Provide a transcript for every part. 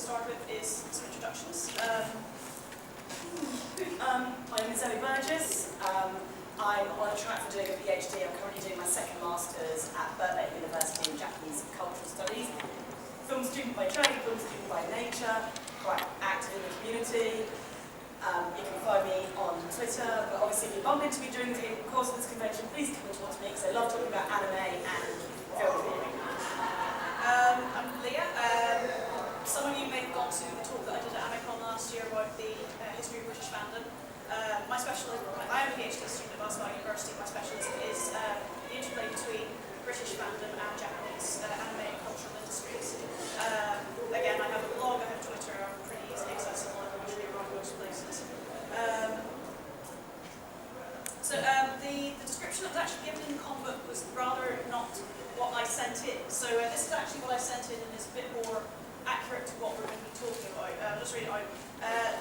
start with is some introductions. My name is Ellie Burgess. I'm on a track for doing a PhD. I'm currently doing my second master's at Birkbeck University in Japanese Cultural Studies. Film student by trade, film student by nature, quite active in the community. You can find me on Twitter, but obviously if you bump into me during the course of this convention, please come and talk to me because I love talking about anime and film theory. I'm Leah. Some of you may have gone to the talk that I did at Ayacon last year about the history of British fandom. My specialism, I am a PhD student at Glasgow University. My specialism is the interplay between British fandom and Japanese anime and cultural industries. Again, I have a blog, I have Twitter, I'm pretty easily accessible, I'm usually around most places. The description that was actually given in the convoc was rather not what I sent in. So this is actually what I sent in and is a bit more accurate to what we're going to be talking about. I'll just read it out.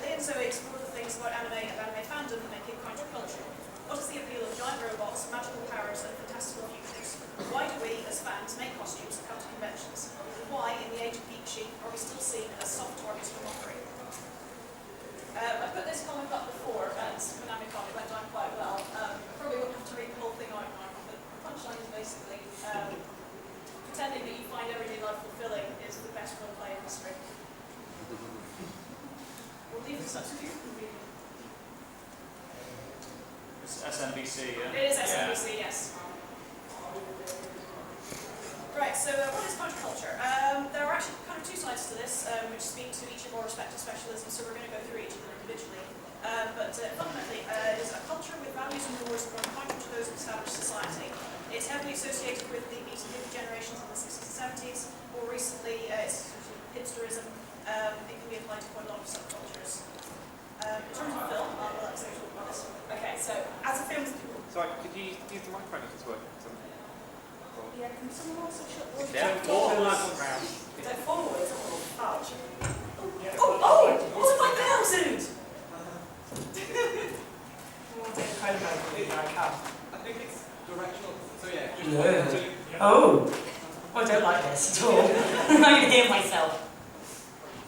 Leah and Zoe explore the things about anime and anime fandom that make it countercultural. What is the appeal of giant robots, magical powers, and fantastical futures? Why do we, as fans, make costumes and come to conventions? Why, in the age of geek chic, are we still seen as soft targets for mockery? I put this comment up before, and Konami-Con, it went down quite well. Probably wouldn't have to read the whole thing out now, but the punchline is basically pretending that you find everyday life fulfilling is the best roleplay in history. We'll leave it such a good convenience. It's SNBC, yeah? It is SNBC, yes. Right, so what is counterculture? There are actually kind of two sides to this, which speak to each of our respective specialisms, so we're going to go through each of them individually. But fundamentally, it is a culture with values and mores that run counter to those of established society. It's heavily associated with the beat and hippie generations in the 60s and 70s. More recently, it's hipsterism. It can be applied to quite a lot of subcultures. In terms of film, I'll let Zoe talk about this. Okay, so as a film... Sorry, could you use the microphone if it's working? Yeah, can someone also shut the Yeah, Step forward. Oh, what's my bell suit? I think it's directional. So yeah. Yeah. Oh, I don't like this at all. I can hear myself.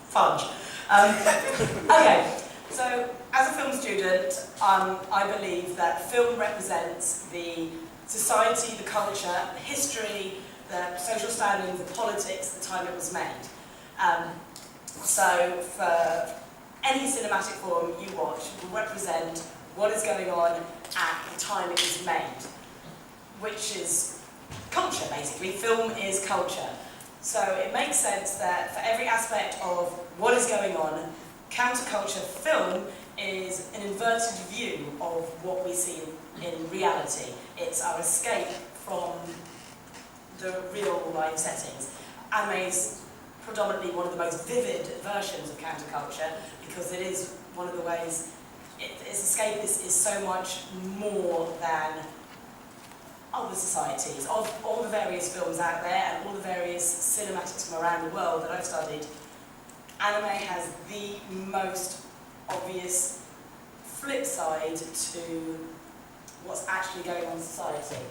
Fudge. Okay, so as a film student, I believe that film represents the society, the culture, the history, the social standings, the politics, the time it was made. So for any cinematic form you watch will represent what is going on at the time it was made, which is culture, basically. Film is culture. So it makes sense that for every aspect of what is going on, counterculture film is an inverted view of what we see in reality. It's our escape from the real life settings. Anime is predominantly one of the most vivid versions of counterculture because it is one of the ways its escape is so much more than other societies. Of all the various films out there and all the various cinematics from around the world that I've studied, anime has the most obvious flip side to what's actually going on in society.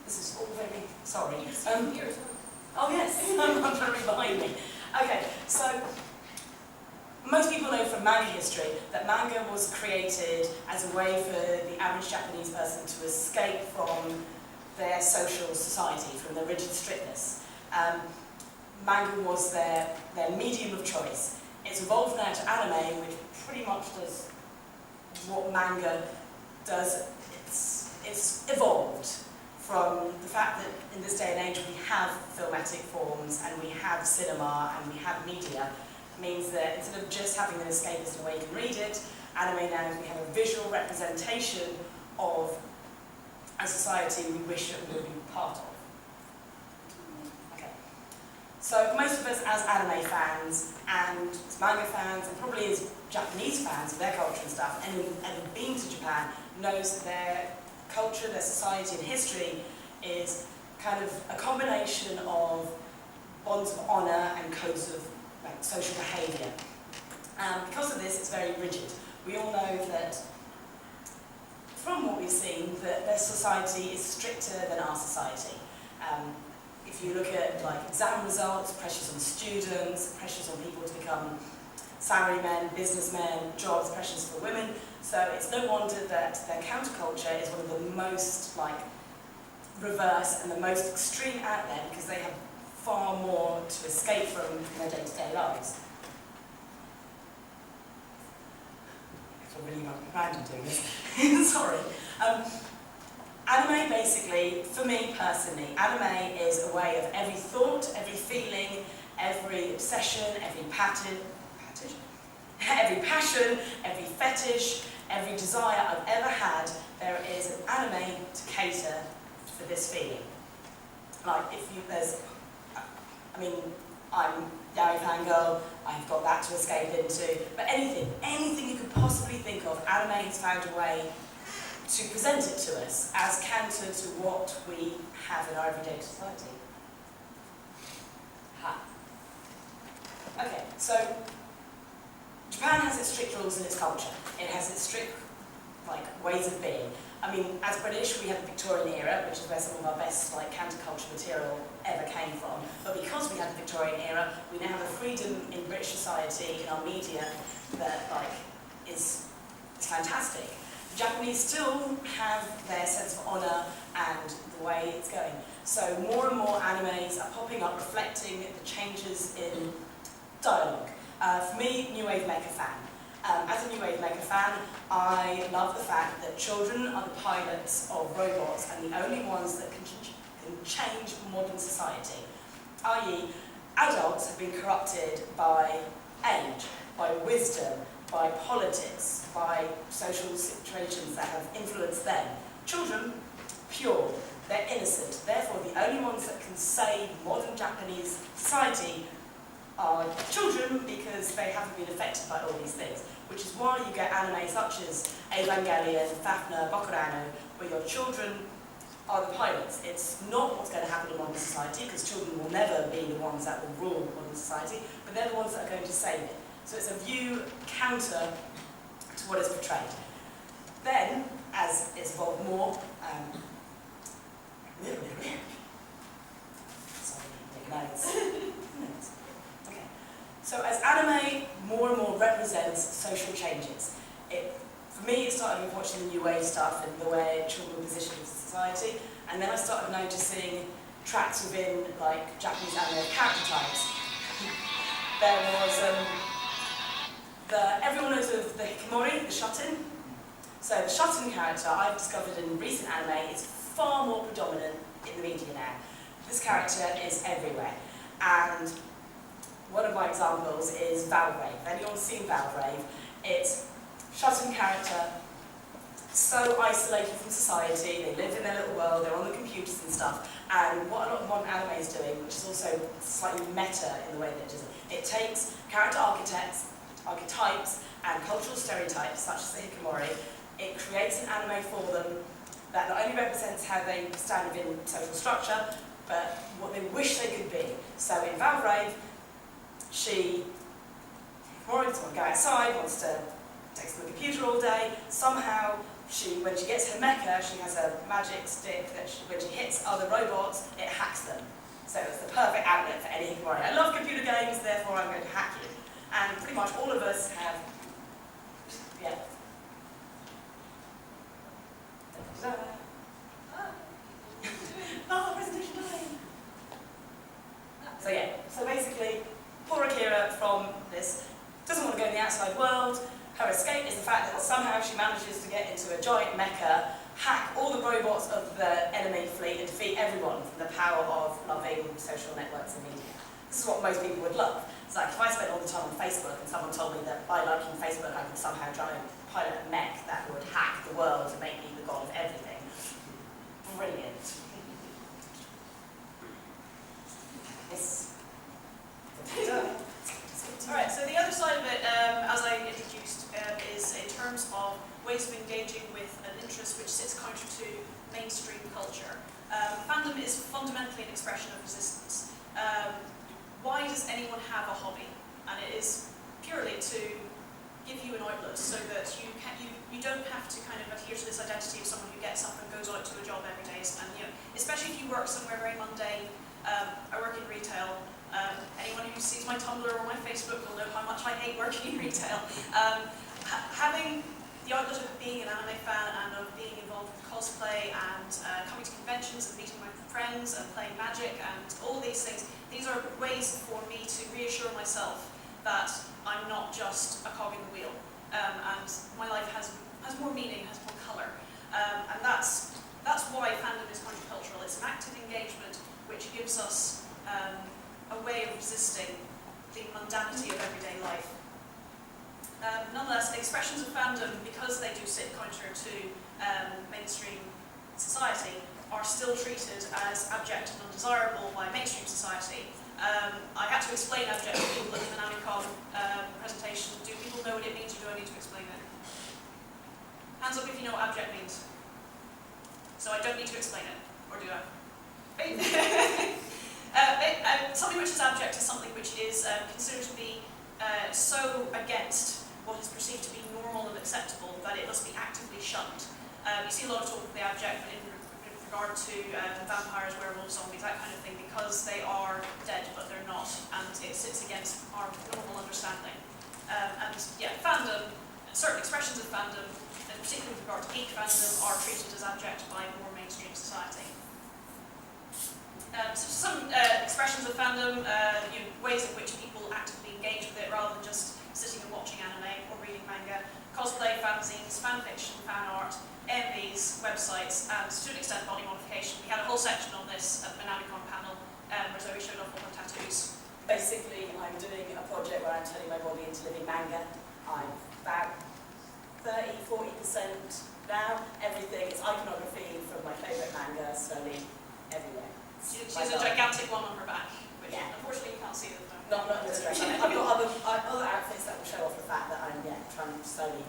This is all very... Sorry. Oh yes, I'm trying to read behind me. Okay, so most people know from manga history that manga was created as a way for the average Japanese person to escape from their social society, from their rigid strictness. Manga was their medium of choice. It's evolved now to anime, which pretty much does what manga does. It's evolved from the fact that in this day and age we have filmatic forms and we have cinema and we have media. Means that instead of just having an escapist in a way you can read it, anime now we have a visual representation of a society we wish that we would be part of. Okay. So most of us as anime fans and as manga fans and probably as Japanese fans of their culture and stuff, and have been to Japan, knows that their culture, their society and history is kind of a combination of bonds of honour and codes of social behaviour. Because of this, it's very rigid. We all know that, from what we've seen, that their society is stricter than our society. if you look at like exam results, pressures on students, pressures on people to become salarymen, businessmen, jobs, pressures for women. So it's no wonder that their counterculture is one of the most like reverse and the most extreme out there, because they have far more to escape from in their day-to-day lives. I feel really random doing this. Sorry. Anime basically, for me personally, anime is a way of every thought, every feeling, every obsession, every every passion, every fetish, every desire I've ever had, there is an anime to cater for this feeling. Like I'm Yari fangirl, I've got that to escape into, but anything you could possibly think of, anime has found a way to present it to us as counter to what we have in our everyday society. Okay, so Japan has its strict rules and its culture. It has its strict ways of being. I mean, as British, we have the Victorian era, which is where some of our best counterculture material ever came from. But because we had the Victorian era, we now have a freedom in British society, in our media, that is fantastic. The Japanese still have their sense of honour and the way it's going. So more and more animes are popping up reflecting the changes in dialogue. For me, New Wave Mecha fan. As a New Wave Mecha fan, I love the fact that children are the pilots of robots and the only ones that can change modern society. I.e., adults have been corrupted by age, by wisdom, by politics, by social situations that have influenced them. Children, pure, they're innocent. Therefore, the only ones that can save modern Japanese society are children, because they haven't been affected by all these things. Which is why you get anime such as Evangelion, Fafner, Bokurano, where your children are the pilots. It's not what's going to happen in modern society, because children will never be the ones that will rule modern society, but they're the ones that are going to save it. So it's a view counter to what is portrayed. Then, as it's evolved more, sorry, make notes. Okay. So as anime more and more represents social changes, for me it started with watching the New Wave stuff and the way children were positioned in society, and then I started noticing tracks within Japanese anime character types. There was everyone knows of the Hikikomori, the shut-in. So the shut-in character I've discovered in recent anime is far more predominant in the media now. This character is everywhere. And one of my examples is Valvrave. If anyone's seen Valvrave, it's shut-in character, so isolated from society, they live in their little world, they're on the computers and stuff, and what a lot of modern anime is doing, which is also slightly meta in the way that it does it, it takes character archetypes and cultural stereotypes such as the Hikikomori, it creates an anime for them that not only represents how they stand within social structure, but what they wish they could be. So in Valvrave, she wants to go outside, wants to take to the computer all day. Somehow, when she gets her mecha, she has a magic stick that when she hits other robots, it hacks them. So it's the perfect outlet for any Hikikomori. I love computer games, therefore I'm going to hack you. And pretty much all of us have, presentation time. So basically, poor Akira from this doesn't want to go in the outside world. Her escape is the fact that somehow she manages to get into a giant mecha, hack all the robots of the enemy fleet and defeat everyone from the power of loving social networks and media. This is what most people would love. It's like if I spent all the time on Facebook and someone told me that by liking Facebook I could somehow try and pilot a mech that would hack the world and make me the god of everything. Brilliant. Alright, so the other side of it, as I introduced, is in terms of ways of engaging with an interest which sits counter to mainstream culture. Fandom is fundamentally an expression of resistance. Why does anyone have a hobby? And it is purely to give you an outlet so that you don't have to kind of adhere to this identity of someone who gets up and goes out to a job every day. And especially if you work somewhere very mundane, I work in retail. Anyone who sees my Tumblr or my Facebook will know how much I hate working in retail. Having the outlet of being an anime fan and of being involved with cosplay and coming to conventions and meeting my friends and playing Magic and all these things, these are ways for me to reassure myself that I'm not just a cog in the wheel, and my life has more meaning, has more colour, and that's why fandom is countercultural. It's an active engagement which gives us a way of resisting the mundanity of everyday life. Nonetheless, expressions of fandom, because they do sit counter to mainstream society, are still treated as abject and undesirable by mainstream society. I had to explain abject to people at an Ayacon presentation. Do people know what it means, or do I need to explain it? Hands up if you know what abject means. So I don't need to explain it, or do I? Something which is abject is something which is considered to be so against what is perceived to be normal and acceptable that it must be actively shunned. You see a lot of talk of the abject in regard to vampires, werewolves, zombies, that kind of thing, because they are dead but they're not, and it sits against our normal understanding. And yeah, fandom, certain expressions of fandom, and particularly with regard to geek fandom, are treated as abject by more mainstream society. So some expressions of fandom, ways in which people actively engage with it rather than just sitting and watching anime or reading manga: cosplay, fanzines, fanfiction, fan art, MVs, websites, and to an extent body modification. We had a whole section on this at the Ayacon panel where Zoe showed off all her tattoos. Basically, I'm doing a project where I'm turning my body into living manga. I'm about 30–40% now. Everything is iconography from my favourite manga, slowly everywhere. She's a gigantic one on her back, which Yeah. Unfortunately you can't see them. Not in this dress. I've got other outfits that will show off the fact that I'm trying to slowly.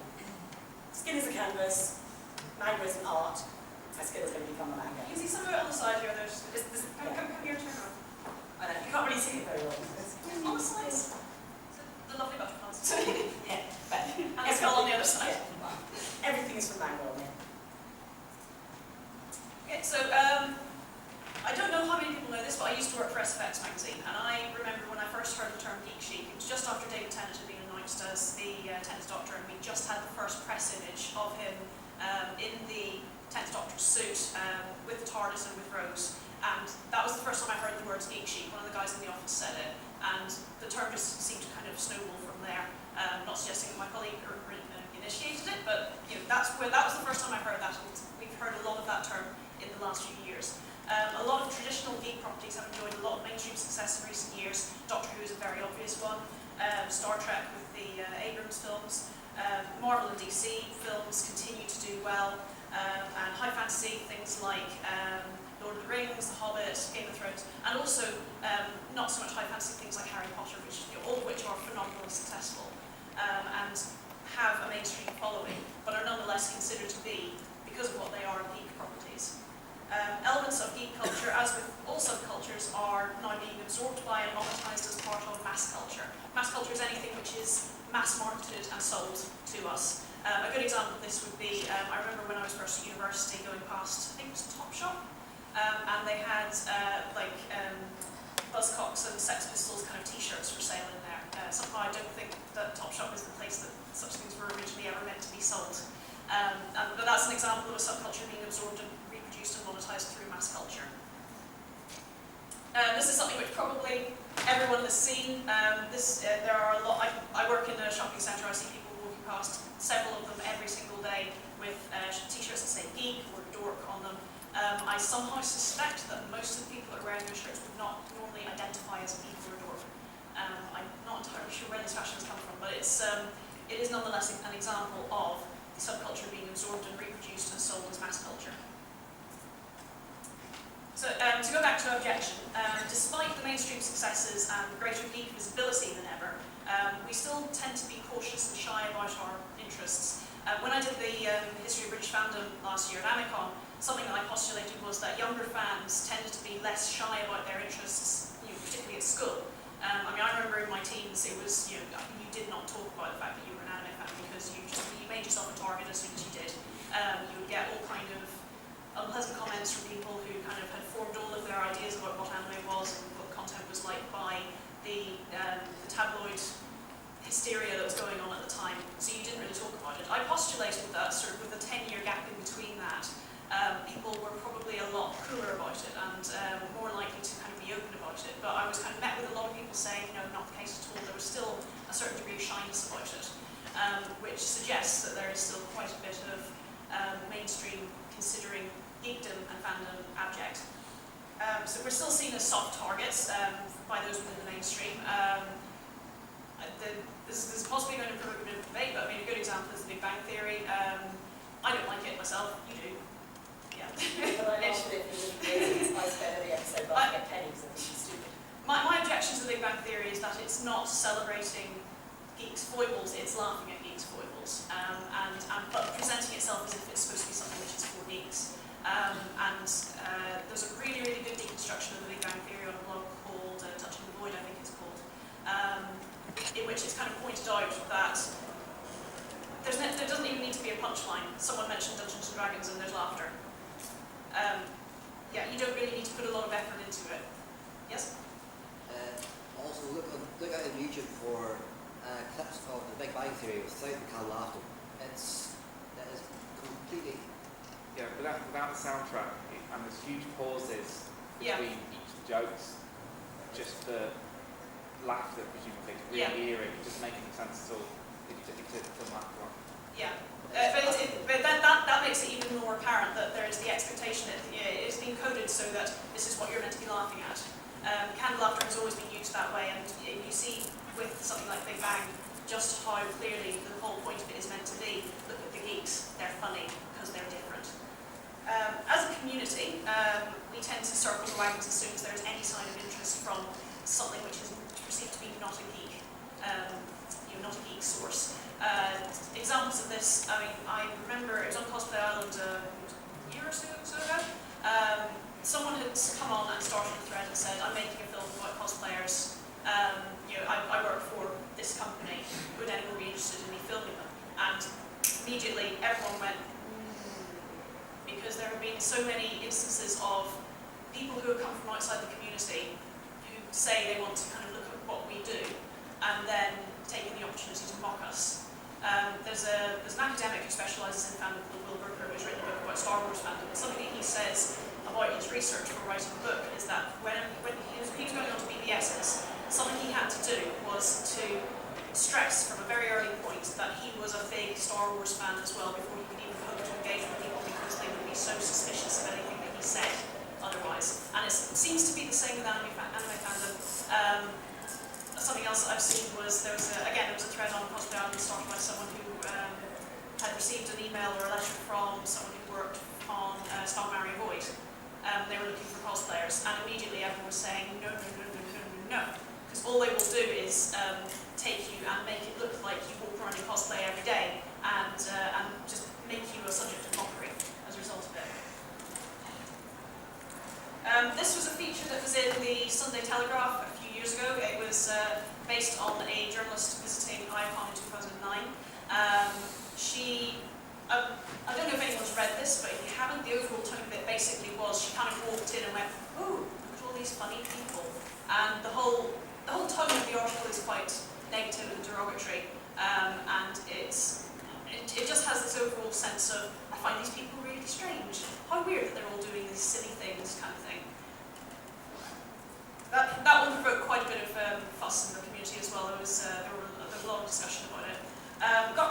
Skin is a canvas. Manga isn't art. My skin is going to become a manga. You can see some of it on the side here. Come here, turn around. I know, you can't really see it very well. On the sides. The lovely butterflies. Yeah, but And it's all on the other side. Yeah. Everything is from manga on here. Okay, so I don't know how many people know this, but I used to work for SFX magazine, and I remember when I first heard the term geek chic, it was just after David Tennant had been announced as the 10th Doctor, and we just had the first press image of him in the 10th Doctor's suit with the TARDIS and with Rose, and that was the first time I heard the words geek chic. One of the guys in the office said it, and the term just seemed to kind of snowball from there. Not suggesting that my colleague initiated it, but that was the first time I heard that, and we've heard a lot of that term in the last few years. A lot of traditional geek properties have enjoyed a lot of mainstream success in recent years. Doctor Who is a very obvious one. Star Trek with the Abrams films. Marvel and DC films continue to do well. And high fantasy, things like Lord of the Rings, The Hobbit, Game of Thrones, and also not so much high fantasy things like Harry Potter, which all of which are phenomenally successful and have a mainstream following, but are nonetheless considered to be, because of what they are, geek properties. Elements of geek culture, as with all subcultures, are now being absorbed by and monetized as part of mass culture. Mass culture is anything which is mass marketed and sold to us. A good example of this would be, I remember when I was first at university going past, I think it was Topshop, and they had Buzzcocks and Sex Pistols kind of t-shirts for sale in there. Somehow I don't think that Topshop is the place that such things were originally ever meant to be sold. But that's an example of a subculture being absorbed and reproduced and monetized through mass culture. This is something which probably everyone has seen. There are a lot. I work in a shopping centre. I see people walking past, several of them every single day, with t-shirts that say geek or dork on them. I somehow suspect that most of the people that are wearing those shirts would not normally identify as a geek or a dork. I'm not entirely sure where this fashion has come from, but it is nonetheless an example of the subculture being absorbed and reproduced and sold as mass culture. So to go back to objection, despite the mainstream successes and greater geek visibility than ever, we still tend to be cautious and shy about our interests. When I did the history of British fandom last year at Ayacon, something that I postulated was that younger fans tended to be less shy about their interests, particularly at school. I remember in my teens, it was you did not talk about the fact that you were an anime fan because you made yourself a target as soon as you did. You would get all kind of unpleasant comments from people who kind of had formed all of their ideas about what anime was was and what the content was like by the tabloid hysteria that was going on at the time, so you didn't really talk about it. I postulated that sort of with a 10-year gap in between that, people were probably a lot cooler about it and more likely to kind of be open about it. But I was kind of met with a lot of people saying, no, not the case at all. There was still a certain degree of shyness about it, which suggests that there is still quite a bit of mainstream considering geekdom and fandom abject. So we're still seen as soft targets by those within the mainstream. This is possibly going to provoke a bit of debate, but I mean, a good example is the Big Bang Theory. I don't like it myself. You do. Yeah. But I laughed at it because I spent every episode laughing at pennies and it's stupid. My objection to the Big Bang Theory is that it's not celebrating geeks' foibles, it's laughing at geeks' foibles, but presenting itself as if it's supposed to be something which is for geeks. There's a really, really good deconstruction of the Big Bang Theory on a blog called Touching the Void, I think it's called, in which it's kind of pointed out that there doesn't even need to be a punchline. Someone mentioned Dungeons and Dragons and there's laughter. Yeah, you don't really need to put a lot of effort into it. Yes? Also, look out on YouTube for clips of the Big Bang Theory without the canned laughter. That is completely... Yeah, without the soundtrack, and there's huge pauses Yeah. between each of the jokes, just the laughter, presumably, to really Yeah. hear it, it doesn't make any sense at all. It doesn't laugh a lot. Yeah. But that makes it even more apparent that there is the expectation that it's been coded so that this is what you're meant to be laughing at. Canned laughter has always been used that way, and you see with something like Big Bang just how clearly the whole point of it is meant to be, look at the geeks, they're funny because they're different. As a community, we tend to circle the wagons as soon as there is any sign of interest from something which is perceived to be not a geek, not a geek source. Examples of this, I mean, I remember it was on Cosplay Island a year or so ago. Someone had come on and started a thread and said, I'm making a film about cosplayers. I work for this company. Would anyone be interested in me filming them? And immediately everyone went, because there have been so many instances of people who have come from outside the community who say they want to kind of look at what we do and then taking the opportunity to mock us. There's an academic who specialises in fandom called Will Brooker, who's written a book about Star Wars fandom. And something that he says about his research for writing the book is that when he was going on to BBSs, something he had to do was to stress from a very early point that he was a big Star Wars fan as well before he could even hope to engage with people, because they would be so suspicious of anything that he said otherwise. And it seems to be the same with anime fandom. Something else that I've seen was there was a thread on Cosplay Island started by someone who had received an email or a letter from someone who worked on Star Mario Void. They were looking for cosplayers, and immediately everyone was saying no, because all they will do is take you and make it look like you walk around in cosplay every day, and just make you a subject of mockery as a result of it. This was a feature that was in the Sunday Telegraph a few years ago. It was based on a journalist visiting Ayacon in 2009. I don't know if anyone's read this, but if you haven't, the overall tone of it basically was she kind of walked in and went, "Ooh, look at all these funny people," and the whole tone of the article is quite negative and derogatory, and it just has this overall sense of, I find these people really strange. How weird that they're all doing these silly things, kind of thing. That one provoked quite a bit of fuss in the community as well. There was a lot of discussion about it.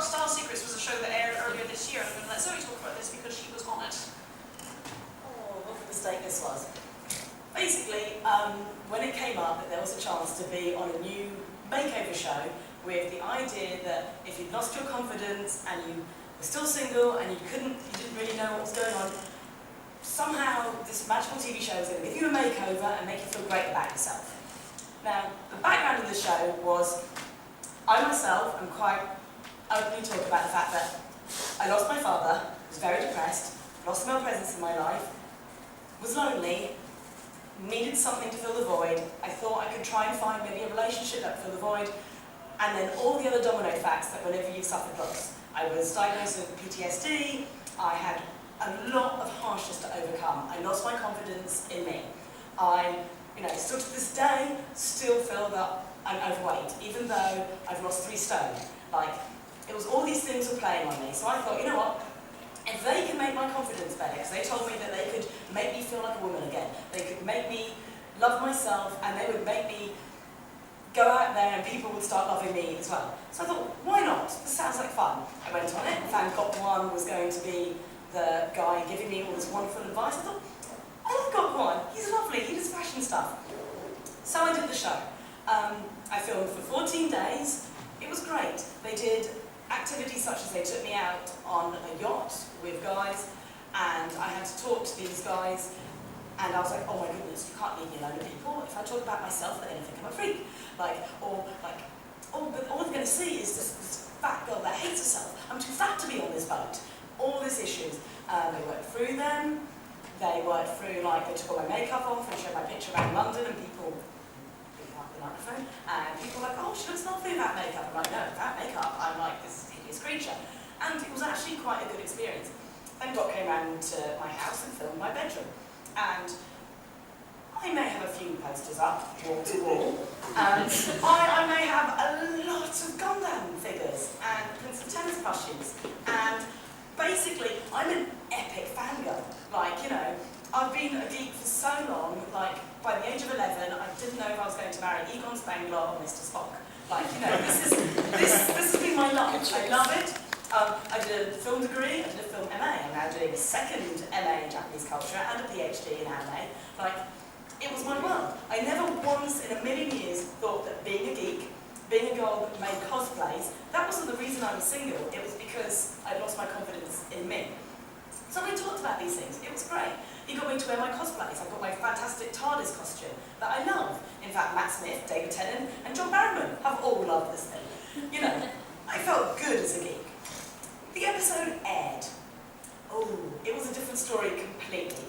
Style Secrets was a show that aired earlier this year, and I'm going to let Zoe talk about this because she was on it. Oh, what a mistake this was. Basically, when it came up that there was a chance to be on a new makeover show with the idea that if you'd lost your confidence and you were still single and you didn't really know what was going on, somehow this magical TV show was going to give you a makeover and make you feel great about yourself. Now, the background of the show was, I myself am quite openly talk about the fact that I lost my father, was very depressed, lost a male presence in my life, was lonely, needed something to fill the void. I thought I could try and find maybe a relationship that would fill the void, and then all the other domino facts that whenever you've suffered loss. I was diagnosed with PTSD, I had a lot of harshness to overcome. I lost my confidence in me. I You know, still to this day, still feel that I'm overweight, even though I've lost 3 stone. Like, it was all these things were playing on me. So I thought, you know what? If they can make my confidence better, because they told me that they could make me feel like a woman again, they could make me love myself, and they would make me go out there and people would start loving me as well. So I thought, why not? This sounds like fun. I went on it, and Got One was going to be the guy giving me all this wonderful advice. I thought, I love Got One. He's lovely. He does fashion stuff. So I did the show. I filmed for 14 days. It was great. They did activities such as they took me out on a yacht with guys, and I had to talk to these guys, and I was like, oh my goodness, you can't leave me alone with people. If I talk about myself, they're going to think I'm a freak. But all they're going to see is this fat girl that hates herself. I'm too fat to be on this boat. All these issues. They worked through them. They worked through, like, they took all my makeup off and showed my picture around London, and people picked up the microphone, and people were like, oh, she looks lovely without makeup. I'm like, no, without makeup, I'm like this hideous creature. And it was actually quite a good experience. Then Dot came round to my house and filmed my bedroom. And I may have a few posters up, wall to wall, and I may have a lot of Gundam figures and Prince of Tennis plushies, and basically, I'm an epic fangirl. Like, you know, I've been a geek for so long, like, by the age of 11, I didn't know if I was going to marry Egon Spangler or Mr. Spock. Like, you know, this has been my life. I love it. I did a film degree, I did a film MA. I'm now doing a second MA in Japanese culture and a PhD in anime. Like, it was my world. I never once in a million years thought that being a geek, being a girl that made cosplays, that wasn't the reason I was single. It was because I lost my confidence in me. So we talked about these things. It was great. He got me to wear my cosplays. I've got my fantastic TARDIS costume that I love. In fact, Matt Smith, David Tennant, and John Barrowman have all loved this thing. You know, I felt good as a geek. The episode aired. Oh, it was a different story completely.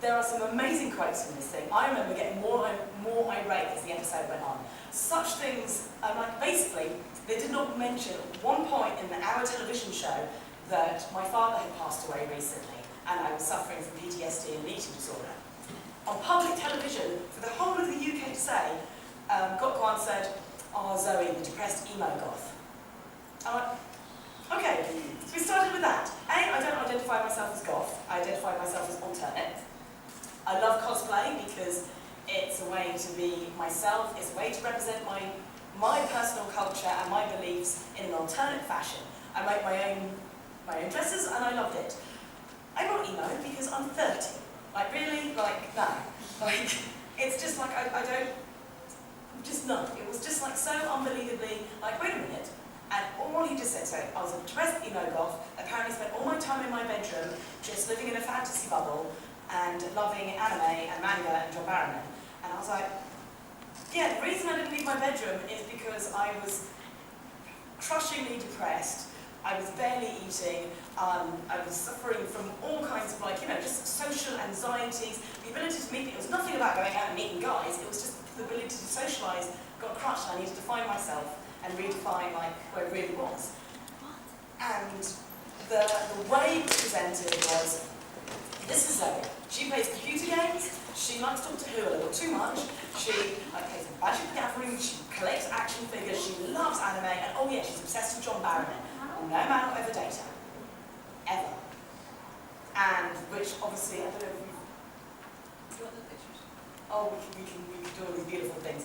There are some amazing quotes in this thing. I remember getting more irate as the episode went on. Such things, like, basically, they did not mention at one point in our television show that my father had passed away recently, and I was suffering from PTSD and an eating disorder. On public television, for the whole of the UK to say, Gokwan said, oh, Zoe, the depressed emo goth. Okay, so we started with that. I don't identify myself as goth, I identify myself as alternate. I love cosplay because it's a way to be myself, it's a way to represent my personal culture and my beliefs in an alternate fashion. I make my own dresses and I loved it. I'm not emo because I'm 30. Like, really? Like, no. Like, it's just like, I don't, just no. It was just like so unbelievably, like, wait a minute. And all he just said, so I was a depressed emo goth, apparently spent all my time in my bedroom, just living in a fantasy bubble, and loving anime and manga and John Barrowman. And I was like, yeah, the reason I didn't leave my bedroom is because I was crushingly depressed, I was barely eating, I was suffering from all kinds of, like, you know, just social anxieties, the ability to meet people. It was nothing about going out and meeting guys, it was just the ability to socialise got crushed, and I needed to find myself and redefine, like, where it really was. And the way it was presented was, this is Zoe. She plays computer games, she likes Doctor Who a little too much, she plays Magic the Gathering, she collects action figures, she loves anime, and oh yeah, she's obsessed with John Barrowman. No man will ever date her. Ever. And which obviously, I don't know if you've... Do you want the pictures? Oh, we can do all these beautiful things.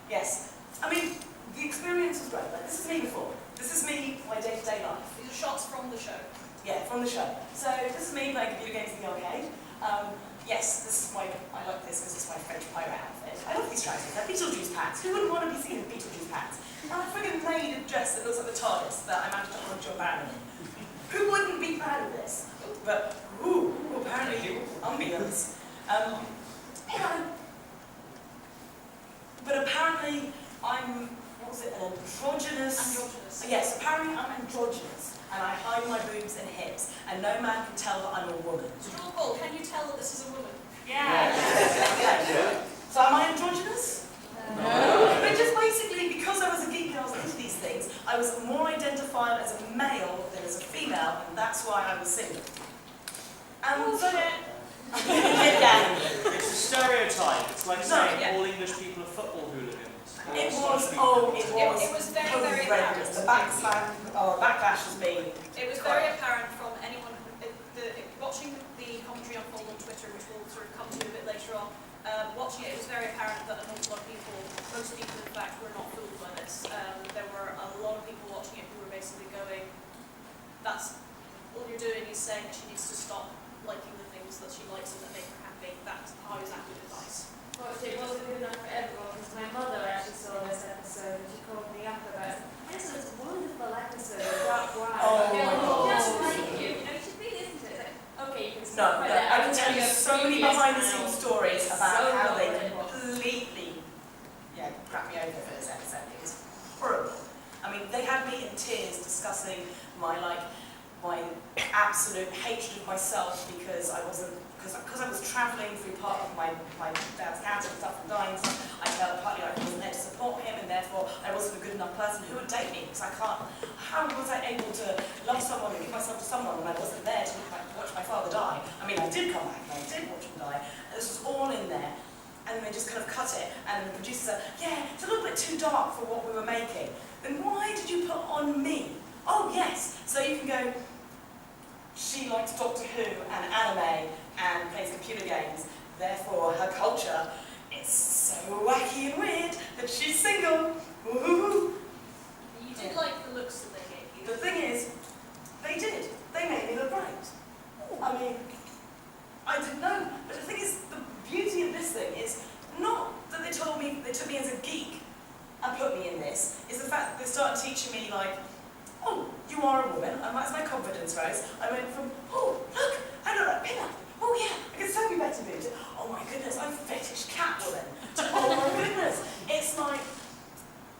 Yes. I mean, the experience was great. Like, this is me before. This is me, my day-to-day life. These are shots from the show. Yeah, from the show. So this is me playing computer games in the arcade. Yes, this is I like this because it's my French pirate outfit. I love these trousers. They're Beetlejuice pants. Who wouldn't want to be seen in Beetlejuice pants? And I friggin' made a dress that looks like the TARDIS that I managed to hunt John Barrowman in. Who wouldn't be proud of this? But, ooh, apparently, ambience. Yeah. But apparently, I'm, what was it, an androgynous? Androgynous. Yes, apparently I'm androgynous. And I hide my boobs and hips, and no man can tell that I'm a woman. Straw Ball, can you tell that this is a woman? Yeah. Okay. So am I androgynous? No. But just basically, because I was a geek and I was into these things, I was more identified as a male than as a female, and that's why I was single. And so, yeah. stereotype. It's like No, saying yeah. all English people are football hooligans. Or It Scottish was, people. It was very, very horrendous. The backlash has been. It was very apparent from anyone watching the commentary unfold on Twitter, which we'll sort of come to a bit later on. Watching it was very apparent that an awful lot of people, most people in fact, were not fooled by this. There were a lot of people watching it who were basically going, that's all you're doing is saying that she needs to stop liking the things that she likes and that make her happy. How is that good advice? Well, it wasn't good enough for everyone because my mother actually saw this episode and she called me up about it. This was a wonderful episode. Oh my God. Just like you know, you should really listen to it. It's like, okay, you can No, stop no, right there. I can tell you so many behind the scenes stories about So how they horrible. completely, crap me over for this episode. It was horrible. I mean, they had me in tears discussing my absolute hatred of myself because I was travelling through part of my dad's cancer and stuff and dying and stuff. I felt partly like I wasn't there to support him and therefore I wasn't a good enough person who would date me because how was I able to love someone and give myself to someone when I wasn't there to watch my father die? I mean, I did come back and I did watch him die. And this was all in there. And they just kind of cut it and the producer said, yeah, it's a little bit too dark for what we were making. Then why did you put on me? Oh yes, so you can go, she likes Doctor Who and anime and plays computer games, therefore her culture is so wacky and weird that she's single. Woo-hoo-hoo. You did like the looks that they gave you. The thing is, they did. They made me look right. I mean, I didn't know. But the thing is, the beauty of this thing is not that they took me as a geek and put me in this, is the fact that they started teaching me like, oh, you are a woman, and as my confidence rose, I went from, oh, look, I look like pin-up. Oh yeah, I can so be better be. Oh my goodness, I'm fetish Catwoman. Oh my goodness, it's like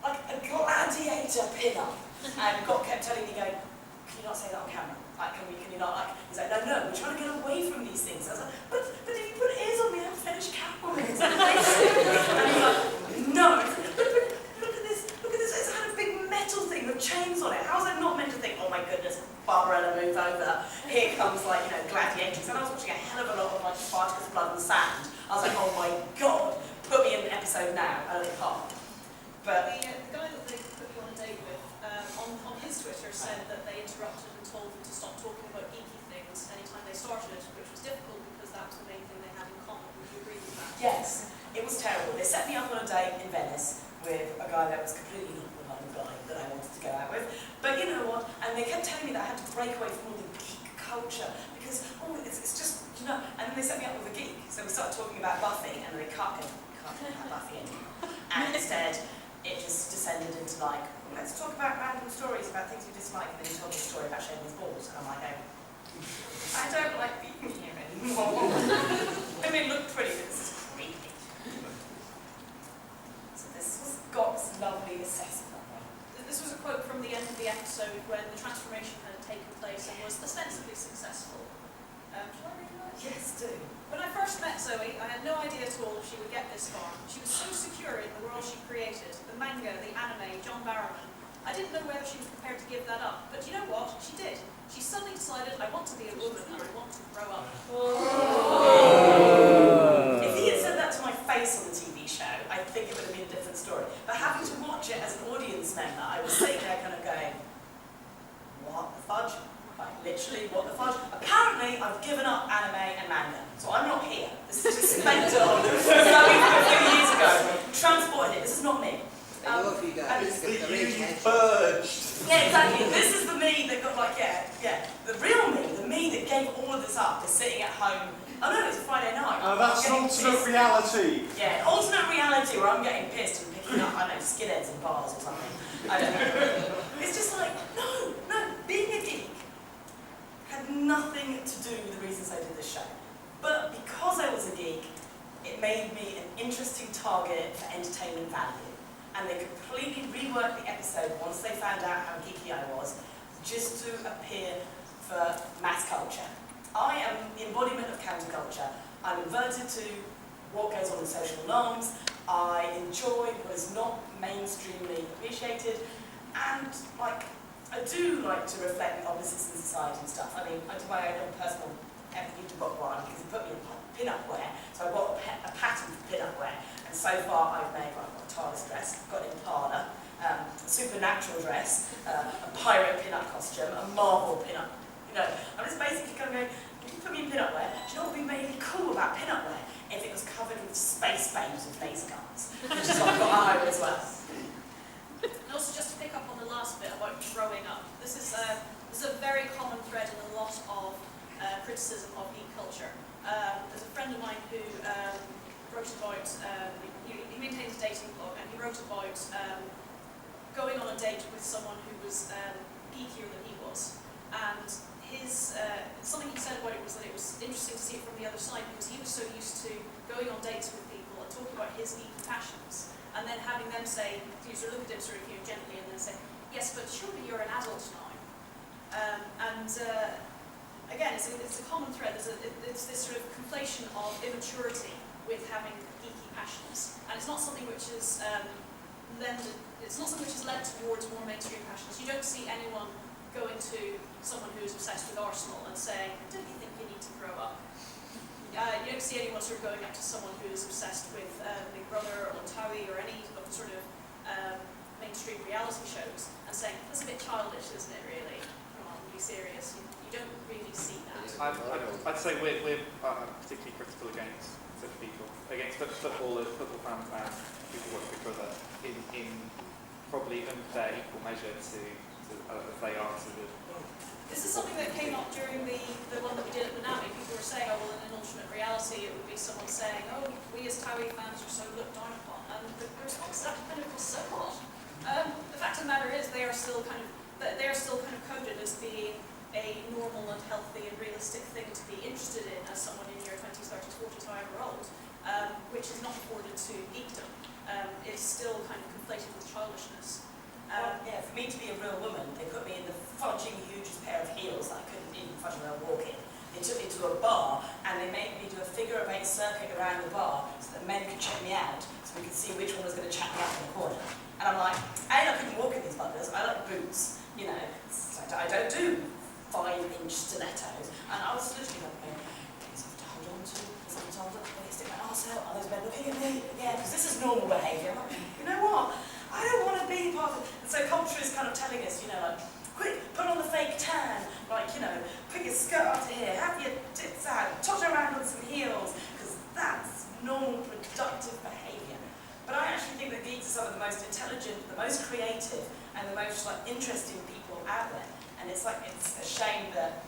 a gladiator pin-up. And God kept telling me, going, can you not say that on camera? Like, can you not, like, he's like, no, we're trying to get away from these things. I was like, but if you put ears on me, I'm fetish Catwoman. It's amazing. And he's like, no. Look at this, it's had a big metal thing with chains on it. How is that not meant to think, oh my goodness, Barbarella, move over. Here comes, like, gladiators. And I was watching a hell of a lot of, like, Spartacus, Blood and Sand. I was like, oh my God, put me in an episode now, early part. But The guy that they put you on a date with, on his Twitter, said that they interrupted and told him to stop talking about geeky things anytime they started it, which was difficult because that was the main thing they had in common. Would you agree with that? yes, it was terrible. They set me up on a date in Venice with a guy that was completely not the kind of guy that I wanted to go out with. But you know what? And they kept telling me that I had to break away from all the geek culture because, it's just, and then they set me up with a geek. So we started talking about Buffy and they can't have Buffy anymore. And instead, it just descended into like, let's talk about random stories about things we dislike. And then he told me a story about shaving his balls. And I'm like, I don't like being here anymore. I mean, look pretty, but this is creepy. So this was Got's lovely assessment. This was a quote from the end of the episode when the transformation had taken place and was ostensibly successful. Shall I read that? Yes, do. When I first met Zoe, I had no idea at all if she would get this far. She was so secure in the world she created, the manga, the anime, John Barrowman. I didn't know whether she was prepared to give that up, but you know what? She did. She suddenly decided, I want to be a woman and I want to grow up. If he had said that to my face on the TV show, I think it would have been a different story. But having to watch it as an audience member, I was sitting there kind of going, what the fudge? Like, literally, what the fudge? Apparently, I've given up anime and manga, so I'm not here. This is just spent on Zoe from a few years ago. Transported it. This is not me. I know if you guys It's the get you arranged tension. purged. Yeah, exactly. This is the me that got like, the real me, the me that gave all of this up, is sitting at home. Oh no, it's a Friday night. Oh, that's I'm an getting alternate pissed. reality. Yeah, an alternate reality where I'm getting pissed and picking up, I don't know, skinheads in bars or something. I don't know. It's just like, no, being a geek had nothing to do with the reasons I did this show. But because I was a geek, it made me an interesting target for entertainment value. And they completely reworked the episode once they found out how geeky I was, just to appear for mass culture. I am the embodiment of counterculture. I'm inverted to what goes on in social norms. I enjoy what is not mainstreamly appreciated, and I do like to reflect the opposites in society and stuff. I mean, I do my own personal ever used to book one because he put me in pin-up wear. So I bought a pattern for pin-up wear. And so far I've made, well, I've got a TARDIS dress, I've got an Impala, a supernatural dress, a pirate pin-up costume, a Marvel pin-up. You know, I'm just basically kind of going, if you put me in pin-up wear, do you know what would be really cool about pin-up wear? If it was covered with space babes with laser guns, which is what I've got at home as well. And also just to pick up on the last bit about growing up, this is a very common thread in a lot of criticism of geek culture. There's a friend of mine who wrote about, he maintains a dating blog, and he wrote about going on a date with someone who was geekier than he was. And his, something he said about it was that it was interesting to see it from the other side, because he was so used to going on dates with people and talking about his geeky passions, and then having them say, you sort of look at him sort of gently and then say, yes, but surely you're an adult now. Again, it's a common thread. It's this sort of conflation of immaturity with having geeky passions, and it's not something which is led towards more mainstream passions. You don't see anyone going to someone who's obsessed with Arsenal and saying, "Don't you think you need to grow up?" You don't see anyone sort of going up to someone who is obsessed with Big Brother or Towie or any of the sort of mainstream reality shows and saying, "That's a bit childish, isn't it? Really? Come on, be serious." You don't really see that. I'd say we're particularly critical against such people, against footballers, football fans, and people who watch Big Brother in probably unfair equal measure to as they are to the. This is something that came up during the one that we did at the NAMI. People were saying, oh, well, in an alternate reality, it would be someone saying, oh, we as Towie fans are so looked down upon. And the response to that kind of was, so what? The fact of the matter is, they are still kind of coded as being a normal and healthy and realistic thing to be interested in as someone in your 20s, 30s, 40s, however old, which is not afforded to geekdom. It's still kind of conflated with childishness. Yeah, for me to be a real woman, they put me in the fudging hugest pair of heels that I couldn't even fudge around walking. They took me to a bar and they made me do a figure of 8 circuit around the bar so that men could check me out, so we could see which one was going to chat me up in the corner. And I'm like, I couldn't walk in these buggers, I like boots, you know, so I don't do 5-inch stilettos. And I was literally like, things I have to hold on to, things I have to hold on to, they stick my arse out, are those men looking at me? Yeah, because this is normal behaviour. I'm like, you know what? I don't want to be part of it. And so culture is kind of telling us, you know, like, quick, put on the fake tan, like, you know, put your skirt up to here, have your tits out, totter around on some heels, because that's normal, productive behaviour. But I actually think that geeks are some of the most intelligent, the most creative, and the most, like, interesting people out there. And it's like, it's a shame that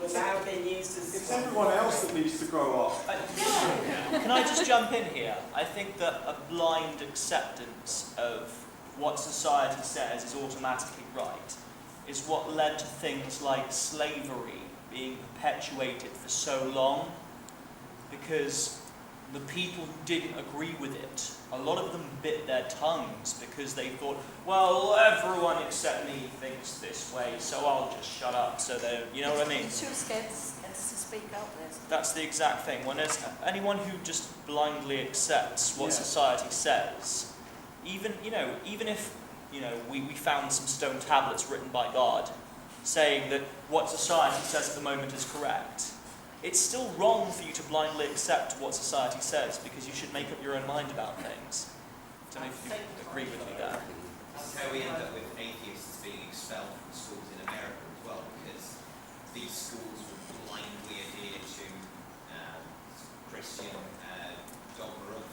we're now being used as... It's everyone else that needs to grow up. Can I just jump in here? I think that a blind acceptance of what society says is automatically right is what led to things like slavery being perpetuated for so long, because the people who didn't agree with it, a lot of them bit their tongues because they thought, well, everyone except me thinks this way, so I'll just shut up. So they, you know what I mean? Too scared to speak up. That's the exact thing. When there's anyone who just blindly accepts what society says, even if we found some stone tablets written by God saying that what society says at the moment is correct, it's still wrong for you to blindly accept what society says, because you should make up your own mind about things. I don't know if you agree with me there. That's how we end up with atheists being expelled from schools in America as well, because these schools would blindly adhere to Christian dogma of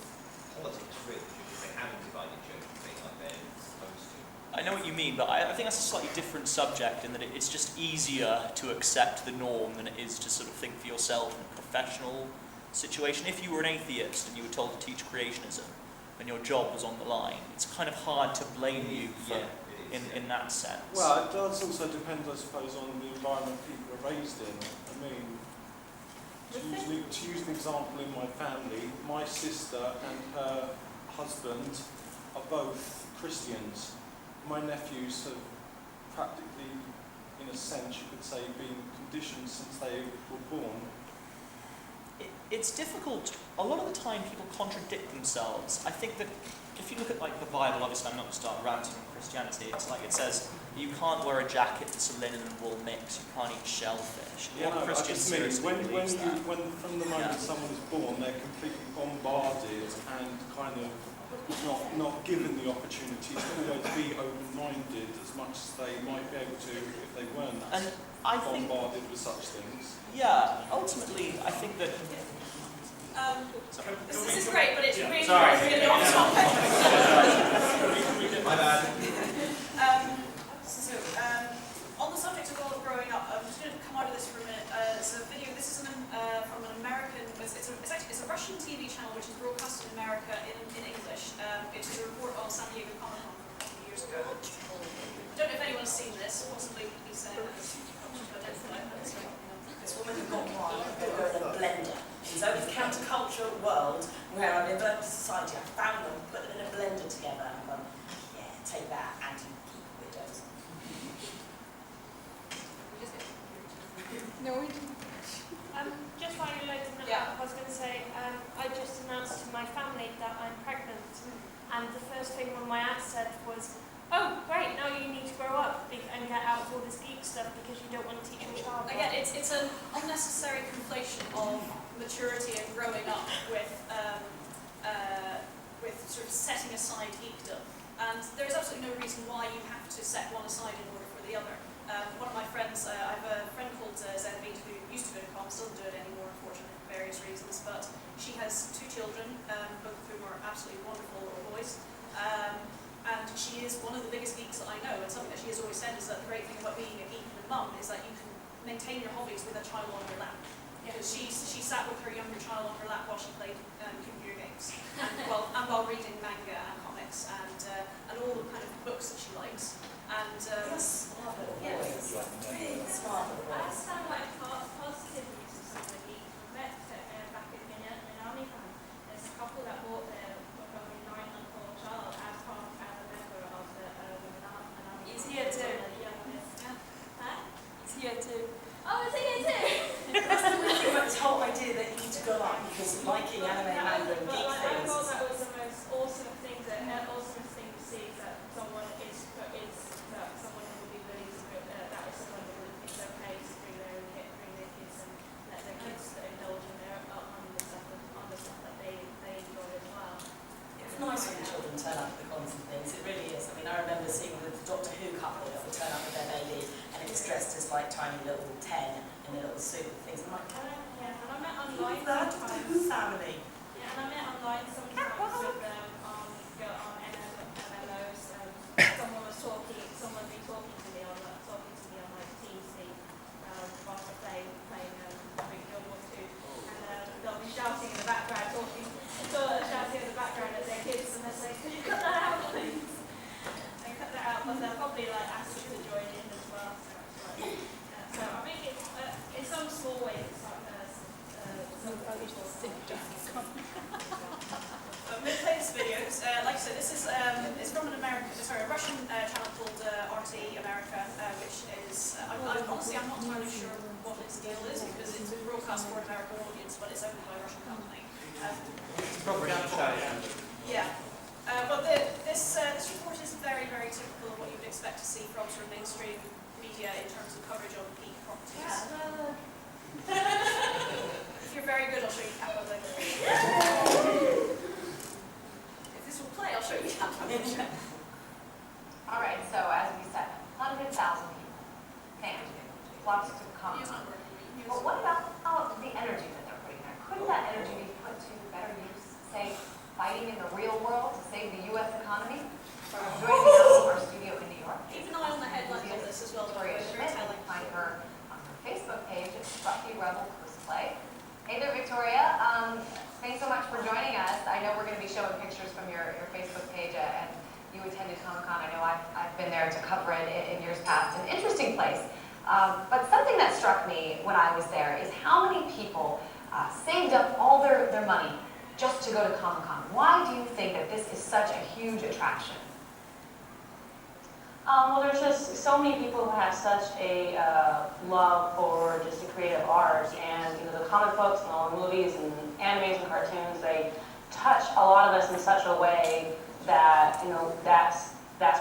politics, really, because they haven't divided church and things like they're supposed to. I know what you mean, but I think that's a slightly different subject in that it's just easier to accept the norm than it is to sort of think for yourself in a professional situation. If you were an atheist and you were told to teach creationism and your job was on the line, it's kind of hard to blame you for, in that sense. Well, it does also depend, I suppose, on the environment people are raised in. I mean, to use an example in my family, my sister and her husband are both Christians. My nephews have practically, in a sense, you could say, been conditioned since they were born it's difficult. A lot of the time people contradict themselves. I think that if you look at like the Bible, obviously I'm not going to start ranting on Christianity, it's like it says you can't wear a jacket that's a linen and wool mix, you can't eat shellfish. Yeah, What no, I Christian just mean, seriously believes that? when from the moment someone is born, they're completely bombarded and kind of not given the opportunity to always be open-minded as much as they might be able to if they weren't And I think, bombarded with such things. yeah, ultimately I think that This is great, but it's Yeah, really, sorry. really off topic. My bad. On the subject of all growing up, I'm just going to come out of this for a minute. It's a video. This is from an American. It's a Russian TV channel which is broadcast in America in English. It is a report on San Diego Comic Con from a couple of years ago. I don't know if anyone's seen this. Possibly he's saying that it's identified. This woman who got one to go in a blender. She's over the countercultural world where I'm in a society. I found them, put them in a blender together, and I'm going, yeah, take that, anti-geek widows. No, we didn't. Just while you're loading that Yeah. up, I was going to say, I just announced to my family that I'm pregnant, and the first thing when my aunt said was, oh, great, now you need to grow up and get out of all this geek stuff because you don't want to teach your child. Again, it's an unnecessary conflation of maturity and growing up with sort of setting aside geekdom. And there's absolutely no reason why you have to set one aside in order for the other. One of my friends, I have a friend called Zenvita who used to do it in comms, doesn't do it anymore, unfortunately, for various reasons. But she has 2 children, both of whom are absolutely wonderful little boys. And she is one of the biggest geeks that I know. And something that she has always said is that the great thing about being a geek and a mum is that you can maintain your hobbies with a child on your lap. Because she sat with her younger child on her lap while she played computer games, and while reading manga and comics and all the kind of books that she likes. And Smart little boys. Big smart little I boys. sound like positive use of some of the geeks. I met back in army camp. There's a couple that bought their probably 9-month-old child as a member of the an army. He's here too. Huh? He's here too. Oh, is he here too? That's the weird thing about this whole idea that you need to go up because liking anime, manga, and geek I things. thought that was the most awesome thing to see that someone that someone who would be willing to that is someone who would it's okay to bring their kids and let their kids indulge in their on the stuff that they enjoy as well. It's nice when the children turn up at the cons and things, it really is. I mean, I remember seeing the Doctor Who couple that would turn up with their baby and it was dressed as like tiny little 10 in a little suit and things. I'm like, Yeah, and I met online that Doctor sometimes. Who family. Yeah, and I met online sometimes with on MMOs. Someone be talking to me on like TeamSpeak whilst I'm playing Guild Wars 2, and they'll be shouting in the background, shouting in the background at their kids, and they're saying, "Could you cut that out, please?" They cut that out, but they'll probably like ask you to join in as well. So I think it's in some small ways it's like some people. I'm going to play this video. Like I said, this is it's from a Russian channel called RT America, which is honestly I'm not entirely sure what its deal is because it's broadcast for an American audience, but it's owned by a Russian company. Propaganda show, yeah. Yeah. But this report is very, very typical of what you would expect to see from sort of mainstream media in terms of coverage of geek properties. If you're very good, I'll show you Kappa later. If this will play, I'll show you Kappa. All right, so as we said, 100,000 people came flocked to the Comic Con. But what about the energy that they're putting there? Couldn't that energy be put to better use, say, fighting in the real world to save the U.S. economy? Joining me out of our studio in New York. Keep an eye on the headlines of this as well. Victoria Schmidt, you can find her on her Facebook page, it's Buffy Rebel Cosplay. Hey there, Victoria. Thanks so much for joining us. I know we're going to be showing pictures from your Facebook page, and you attended Comic-Con. I know I've been there to cover it in years past. An interesting place. But something that struck me when I was there is how many people saved up all their money just to go to Comic-Con. Why do you think that this is such a huge attraction? Well, there's just so many people who have such a love for just the creative arts, and you know, the comic books and all the movies and animes and cartoons, they touch a lot of us in such a way that, you know, that's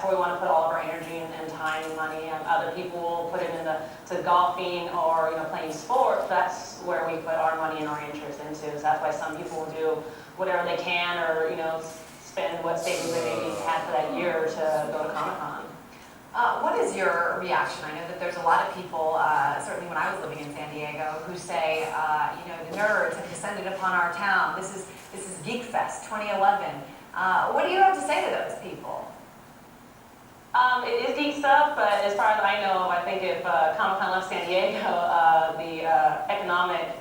where we want to put all of our energy and time and money, and other people will put it into golfing or, you know, playing sports. That's where we put our money and our interest into. So that's why some people will do whatever they can, or, you know, spend what savings they maybe had for that year to go to Comic-Con. What is your reaction? I know that there's a lot of people, certainly when I was living in San Diego, who say, you know, the nerds have descended upon our town. This is Geek Fest 2011. What do you have to say to those people? It is geek stuff, but as far as I know, I think if Comic-Con left San Diego, the economic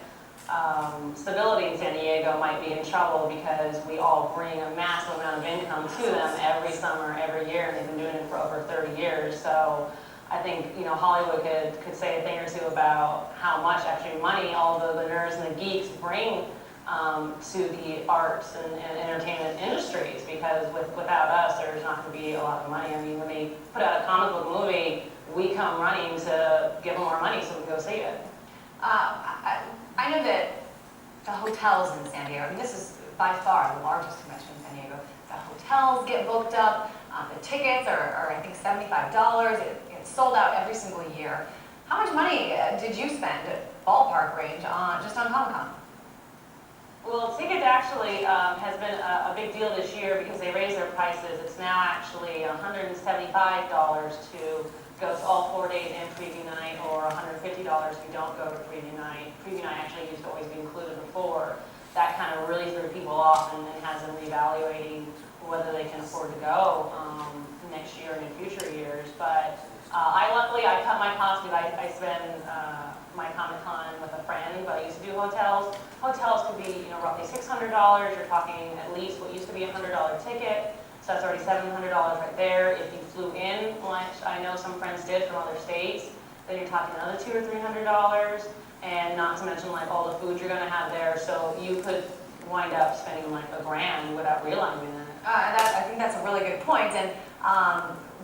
stability in San Diego might be in trouble, because we all bring a massive amount of income to them every summer, every year, and they've been doing it for over 30 years. So I think, you know, Hollywood could say a thing or two about how much actually money all the nerds and the geeks bring to the arts and entertainment industries, because without us, there's not going to be a lot of money. I mean, when they put out a comic book movie, we come running to give them more money so we can go see it. I know that the hotels in San Diego, I mean, this is by far the largest convention in San Diego. The hotels get booked up. The tickets are I think, $75. It's sold out every single year. How much money did you spend, ballpark range, just on Comic-Con? Well, tickets actually has been a big deal this year, because they raised their prices. It's now actually $175 to go to all 4 days and preview night, or $150 if you don't go to preview night. Preview night actually used to always be included before. That kind of really threw people off and has them reevaluating whether they can afford to go next year and in future years. But luckily I cut my costs, because I spend my Comic-Con with a friend, but I used to do hotels. Hotels could be, you know, roughly $600. You're talking at least what used to be a $100 ticket. So that's already $700 right there. If you flew in, which I know some friends did from other states, then you're talking another $200 or $300, and not to mention like all the food you're going to have there. So you could wind up spending like $1,000 without realizing it. I think that's a really good point. And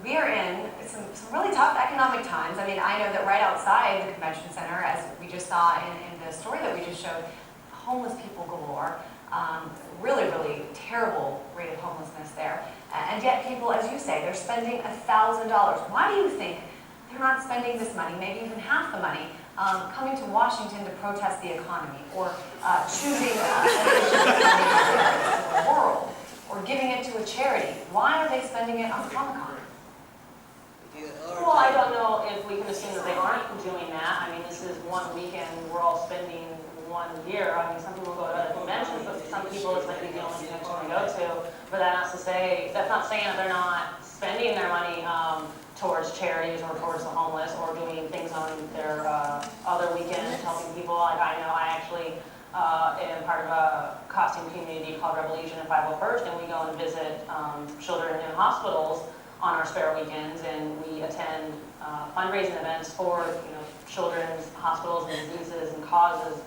we are in some really tough economic times. I mean, I know that right outside the convention center, as we just saw in the story that we just showed, homeless people galore. Really, really terrible rate of homelessness there. And yet people, as you say, they're spending $1,000. Why do you think they're not spending this money, maybe even half the money, coming to Washington to protest the economy, or choosing an issue in the world, or giving it to a charity? Why are they spending it on Comic-Con? Well, I don't know if we can assume that they aren't doing that. I mean, this is one weekend we're all spending 1 year. I mean, some people go to other conventions, but some people it's like the only convention they go to. But that's not saying that they're not spending their money towards charities or towards the homeless, or doing things on their other weekends, helping people. Like I know I actually am part of a costume community called Revolution at 501st, and we go and visit children in hospitals on our spare weekends, and we attend fundraising events for, you know, children's hospitals and diseases and causes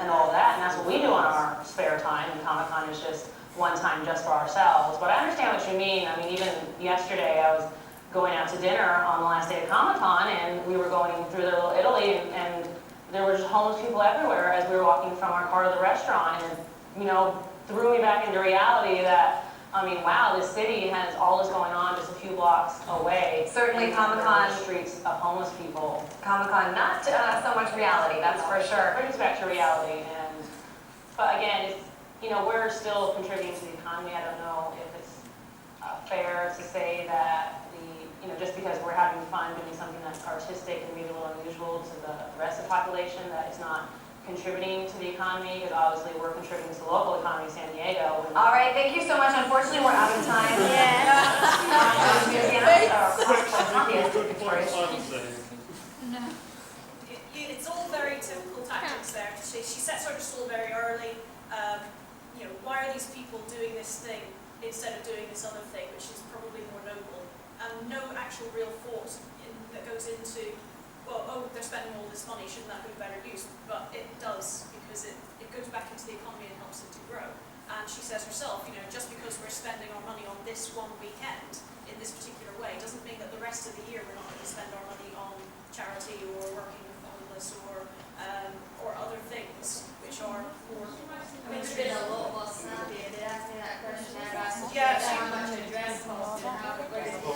and all of that, and that's what we do on our spare time. And Comic-Con is just one time just for ourselves. But I understand what you mean. I mean, even yesterday I was going out to dinner on the last day of Comic-Con, and we were going through the little Italy, and there were just homeless people everywhere as we were walking from our car to the restaurant, and, you know, threw me back into reality that, I mean, wow, this city has all this going on just a few blocks away. Certainly Comic-Con. Streets of homeless people. Comic-Con, not so much reality, that's for sure. Brings back to reality, but again, you know, we're still contributing to the economy. I don't know if it's fair to say that you know, just because we're having fun doing something that's artistic and maybe a little unusual to the rest of the population, that it's not contributing to the economy, because obviously we're contributing to the local economy of San Diego. All right, thank you so much. Unfortunately, we're out of time. It's all very typical tactics there. She sets her stall very early. You know, why are these people doing this thing instead of doing this other thing, which is probably more noble? And no actual real thought that goes into, well, oh, they're spending all this money, shouldn't that be better use? But it does, because it goes back into the economy and helps it to grow. And she says herself, you know, just because we're spending our money on this one weekend in this particular way doesn't mean that the rest of of the year we're not going to spend our money on charity or working with the homeless or other things which are more. There's been a lot of us happy. They asked me that question about Yeah. how much a dress costs and how where's the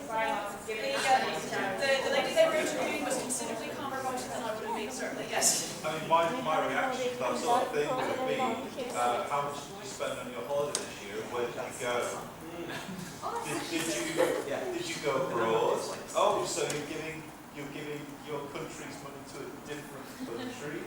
price of giving money to charity. The lady they were interviewing was considerably calmer about it than I would have been, certainly, yes. I mean, my reaction to that sort of thing would be, how much did you spend on your holiday this year? Where did you go? Did you go abroad? Oh, so you're giving your country's money to a different country?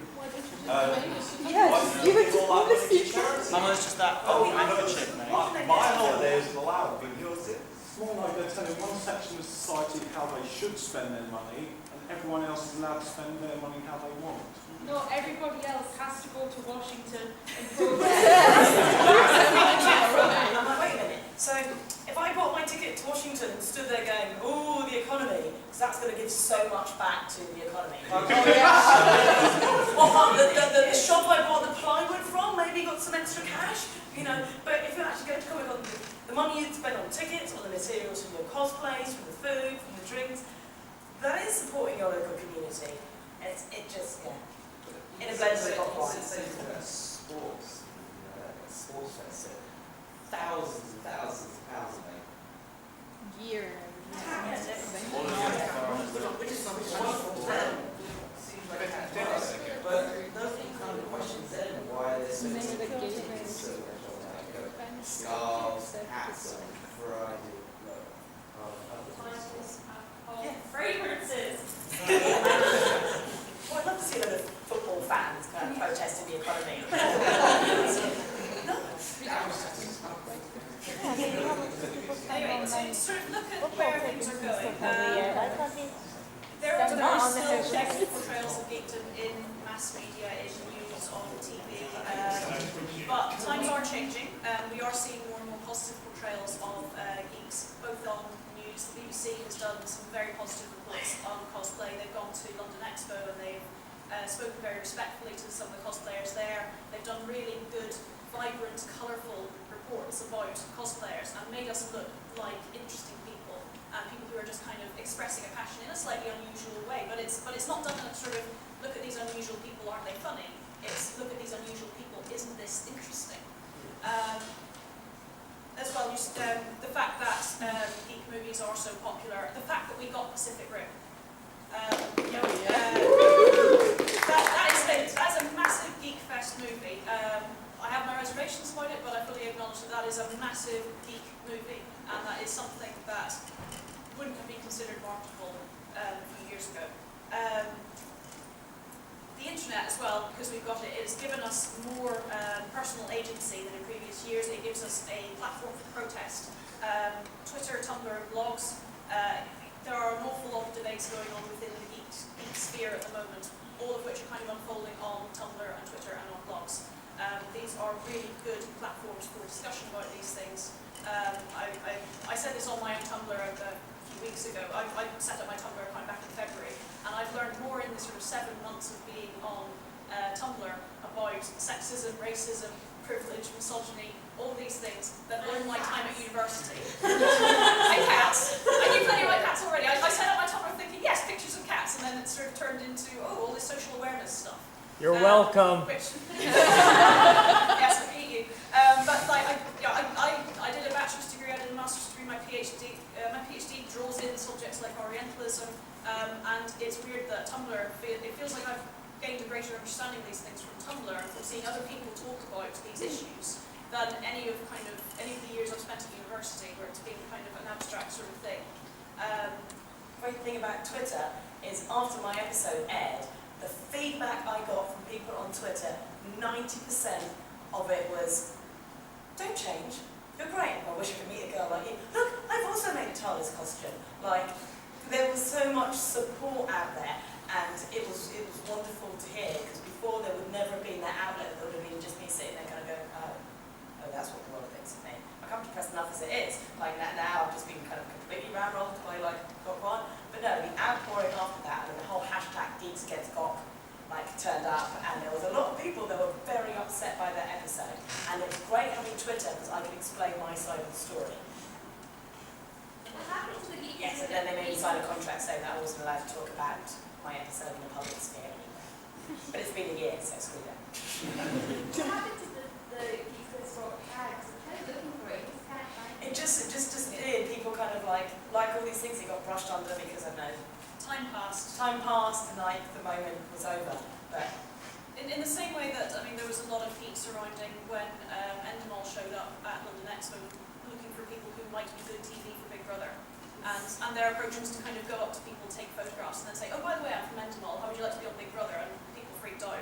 Yes, you give all that money to charity? Mama's just that handkerchief, mate. My holiday isn't allowed, but yours is. It's more like they're telling one section of society how they should spend their money, and everyone else is allowed to spend their money how they want. No, everybody else has to go to Washington and Wait a minute. So if I bought my ticket to Washington and stood there going, "Ooh, the economy," because that's going to give so much back to the economy. Or the shop I bought the plywood from maybe got some extra cash, you know. But if you actually go to Comic-Con, the money you spend on tickets, on the materials from your cosplays, from the food, from the drinks, that is supporting your local community. It just, yeah. In a blend with Sports fest, thousands and thousands of pounds made. Year. Which is wonderful. Seems like a but those kind of questions then why there's so many scarves, hats, and variety of Fragrances. Well, I'd love to see a lot of football fans kind of protesting the economy. Anyway, to sort of look at where things are going, there are still negative portrayals of geekdom in mass media, in news, on TV, but times are changing. We are seeing more and more positive portrayals of geeks, both on news. The BBC has done some very positive reports on cosplay. They've gone to London Expo and they've spoken very respectfully to some of the cosplayers there. They've done really good, vibrant, colourful reports about cosplayers and made us look like interesting people and people who are just kind of expressing a passion in a slightly unusual way. But it's not done in a sort of look at these unusual people, aren't they funny? It's look at these unusual people, isn't this interesting? As well, the fact that geek movies are so popular, the fact that we got Pacific Rim. That's a massive geek fest movie. I have my reservations about it, but I fully acknowledge that is a massive geek movie, and that is something that wouldn't have been considered marketable a few years ago. The internet as well, because we've got it, has given us more personal agency than in previous years. It gives us a platform for protest. Twitter, Tumblr, blogs. There are an awful lot of debates going on within the geek sphere at the moment, all of which are kind of unfolding on Tumblr and Twitter and on blogs. These are really good platforms for discussion about these things. I said this on my own Tumblr a few weeks ago. I set up my Tumblr account back in February, and I've learned more in the sort of 7 months of being on Tumblr about sexism, racism, privilege, misogyny, all these things that all my time at university. And cats. I knew plenty about cats already. I set up my Tumblr thinking, yes, pictures of cats, and then it sort of turned into, oh, all this social awareness stuff. You're welcome. Which, yes, I meet you. But like, I did a bachelor's degree, I did a master's degree, my PhD. My PhD draws in subjects like Orientalism, and it's weird that Tumblr, it feels like I've gained a greater understanding of these things from Tumblr and from seeing other people talk about these issues than any of the years I've spent at university, where it's been kind of an abstract sort of thing. Great thing about Twitter is after my episode aired, the feedback I got from people on Twitter, 90% of it was, "Don't change, you're great. I wish I could meet a girl like you. Look, I've also made a TARDIS costume." Like, there was so much support out there, and it was wonderful to hear, because before there would never have been that outlet. There would have been just me sitting there kind of going, oh, that's what the world thinks of me. I come depressed enough as it is. Like now I've just been kind of completely ramrolled by like GOG1. But no, the outpouring after that, and the whole hashtag Geeks Against GOG turned up, and there was a lot of people that were very upset by that episode. And it was great having Twitter because I could explain my side of the story. What happened to the geeks. Yes, and then they made me sign a contract saying that I wasn't allowed to talk about my episode in the public sphere anyway. But it's been a year, so screw that. What happened to the geeks that saw tags? I'm kind of looking for it. It's kind of fine. It just disappeared. People kind of like all these things, it got brushed under because I know Time passed. time passed and like the moment was over. But In the same way that, I mean, there was a lot of heat surrounding when Endemol showed up at London Expo looking for people who might be good TV for Big Brother. And their approach was to kind of go up to people, take photographs, and then say, oh, by the way, I'm from Endemol, how would you like to be on Big Brother? And people freaked out.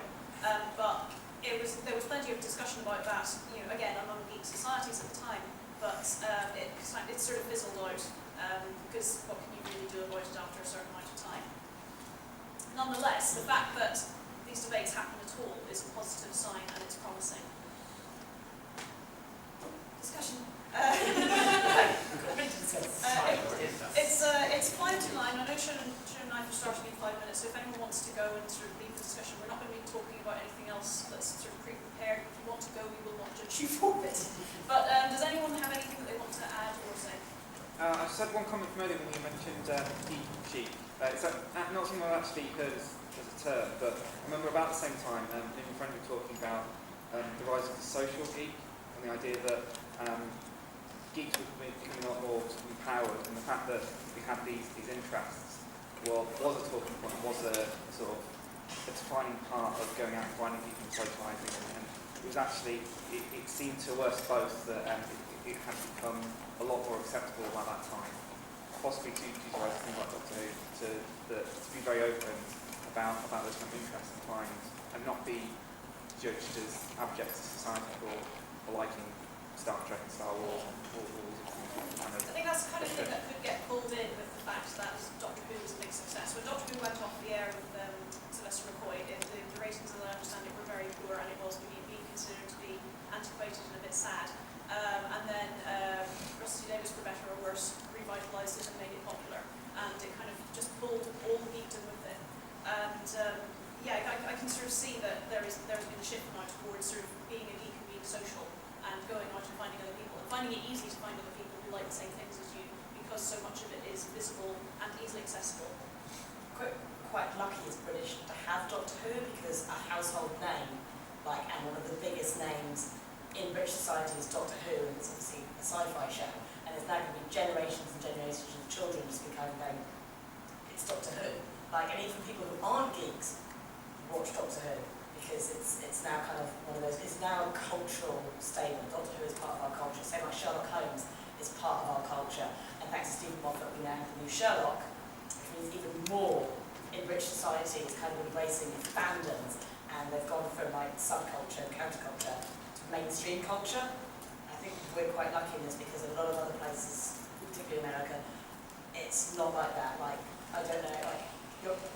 But there was plenty of discussion about that, you know, again, among geek societies at the time, but it sort of fizzled out, because what can you really do about it after a certain amount of time? Nonetheless, the fact that these debates happen at all is a positive sign, and it's promising. Discussion. It's 5 to 9. I know Sharon and I are starting in 5 minutes, so if anyone wants to go and sort of leave the discussion, we're not going to be talking about anything else that's sort of pre-prepared. If you want to go, we will not judge you for it. But does anyone have anything that they want to add or say? I just had one comment from earlier when you mentioned geek chic. It's not something I've actually heard as a term, but I remember about the same time, me and my friend were talking about the rise of the social geek and the idea that geeks were becoming a lot more empowered, and the fact that we had these interests was a talking point, was a sort of a defining part of going out and finding people and socialising, and it was actually, it seemed to us both that it had become a lot more acceptable at that time, possibly to utilise things like Doctor Who, to be very open about those kind of interests and find, and not be judged as abject to society for liking Star Trek and Star Wars and all these kind of. I think that's the kind of thing that could get pulled in with the fact that Doctor Who was a big success. When Doctor Who went off the air with Sylvester McCoy, the ratings, as I understand it, were very poor, and it was being considered to be antiquated and a bit sad. And then Rusty Davies, for better or worse, revitalised it and made it popular, and it kind of just pulled all the geekdom with it. And yeah, I can sort of see that there's been a shift now towards sort of being a geek and being social, and going out and finding other people, and finding it easy to find other people who like the same things as you, because so much of it is visible and easily accessible. quite lucky as British to have Doctor Who, because a household name, like, and one of the biggest names in British society is Doctor Who, and it's obviously a sci-fi show, and there's now going to be generations and generations of children just be kind of going, it's Doctor Who. Like, and even people who aren't geeks watch Doctor Who, because it's now kind of one of those, it's now a cultural statement. Doctor Who is part of our culture, same like Sherlock Holmes is part of our culture, and thanks to Stephen Moffat we now have the new Sherlock, which means even more in British society. It's kind of embracing fandoms, and they've gone from like subculture and counterculture to mainstream culture. I think we're quite lucky in this, because a lot of other places, particularly America, it's not like that. Like, I don't know, like,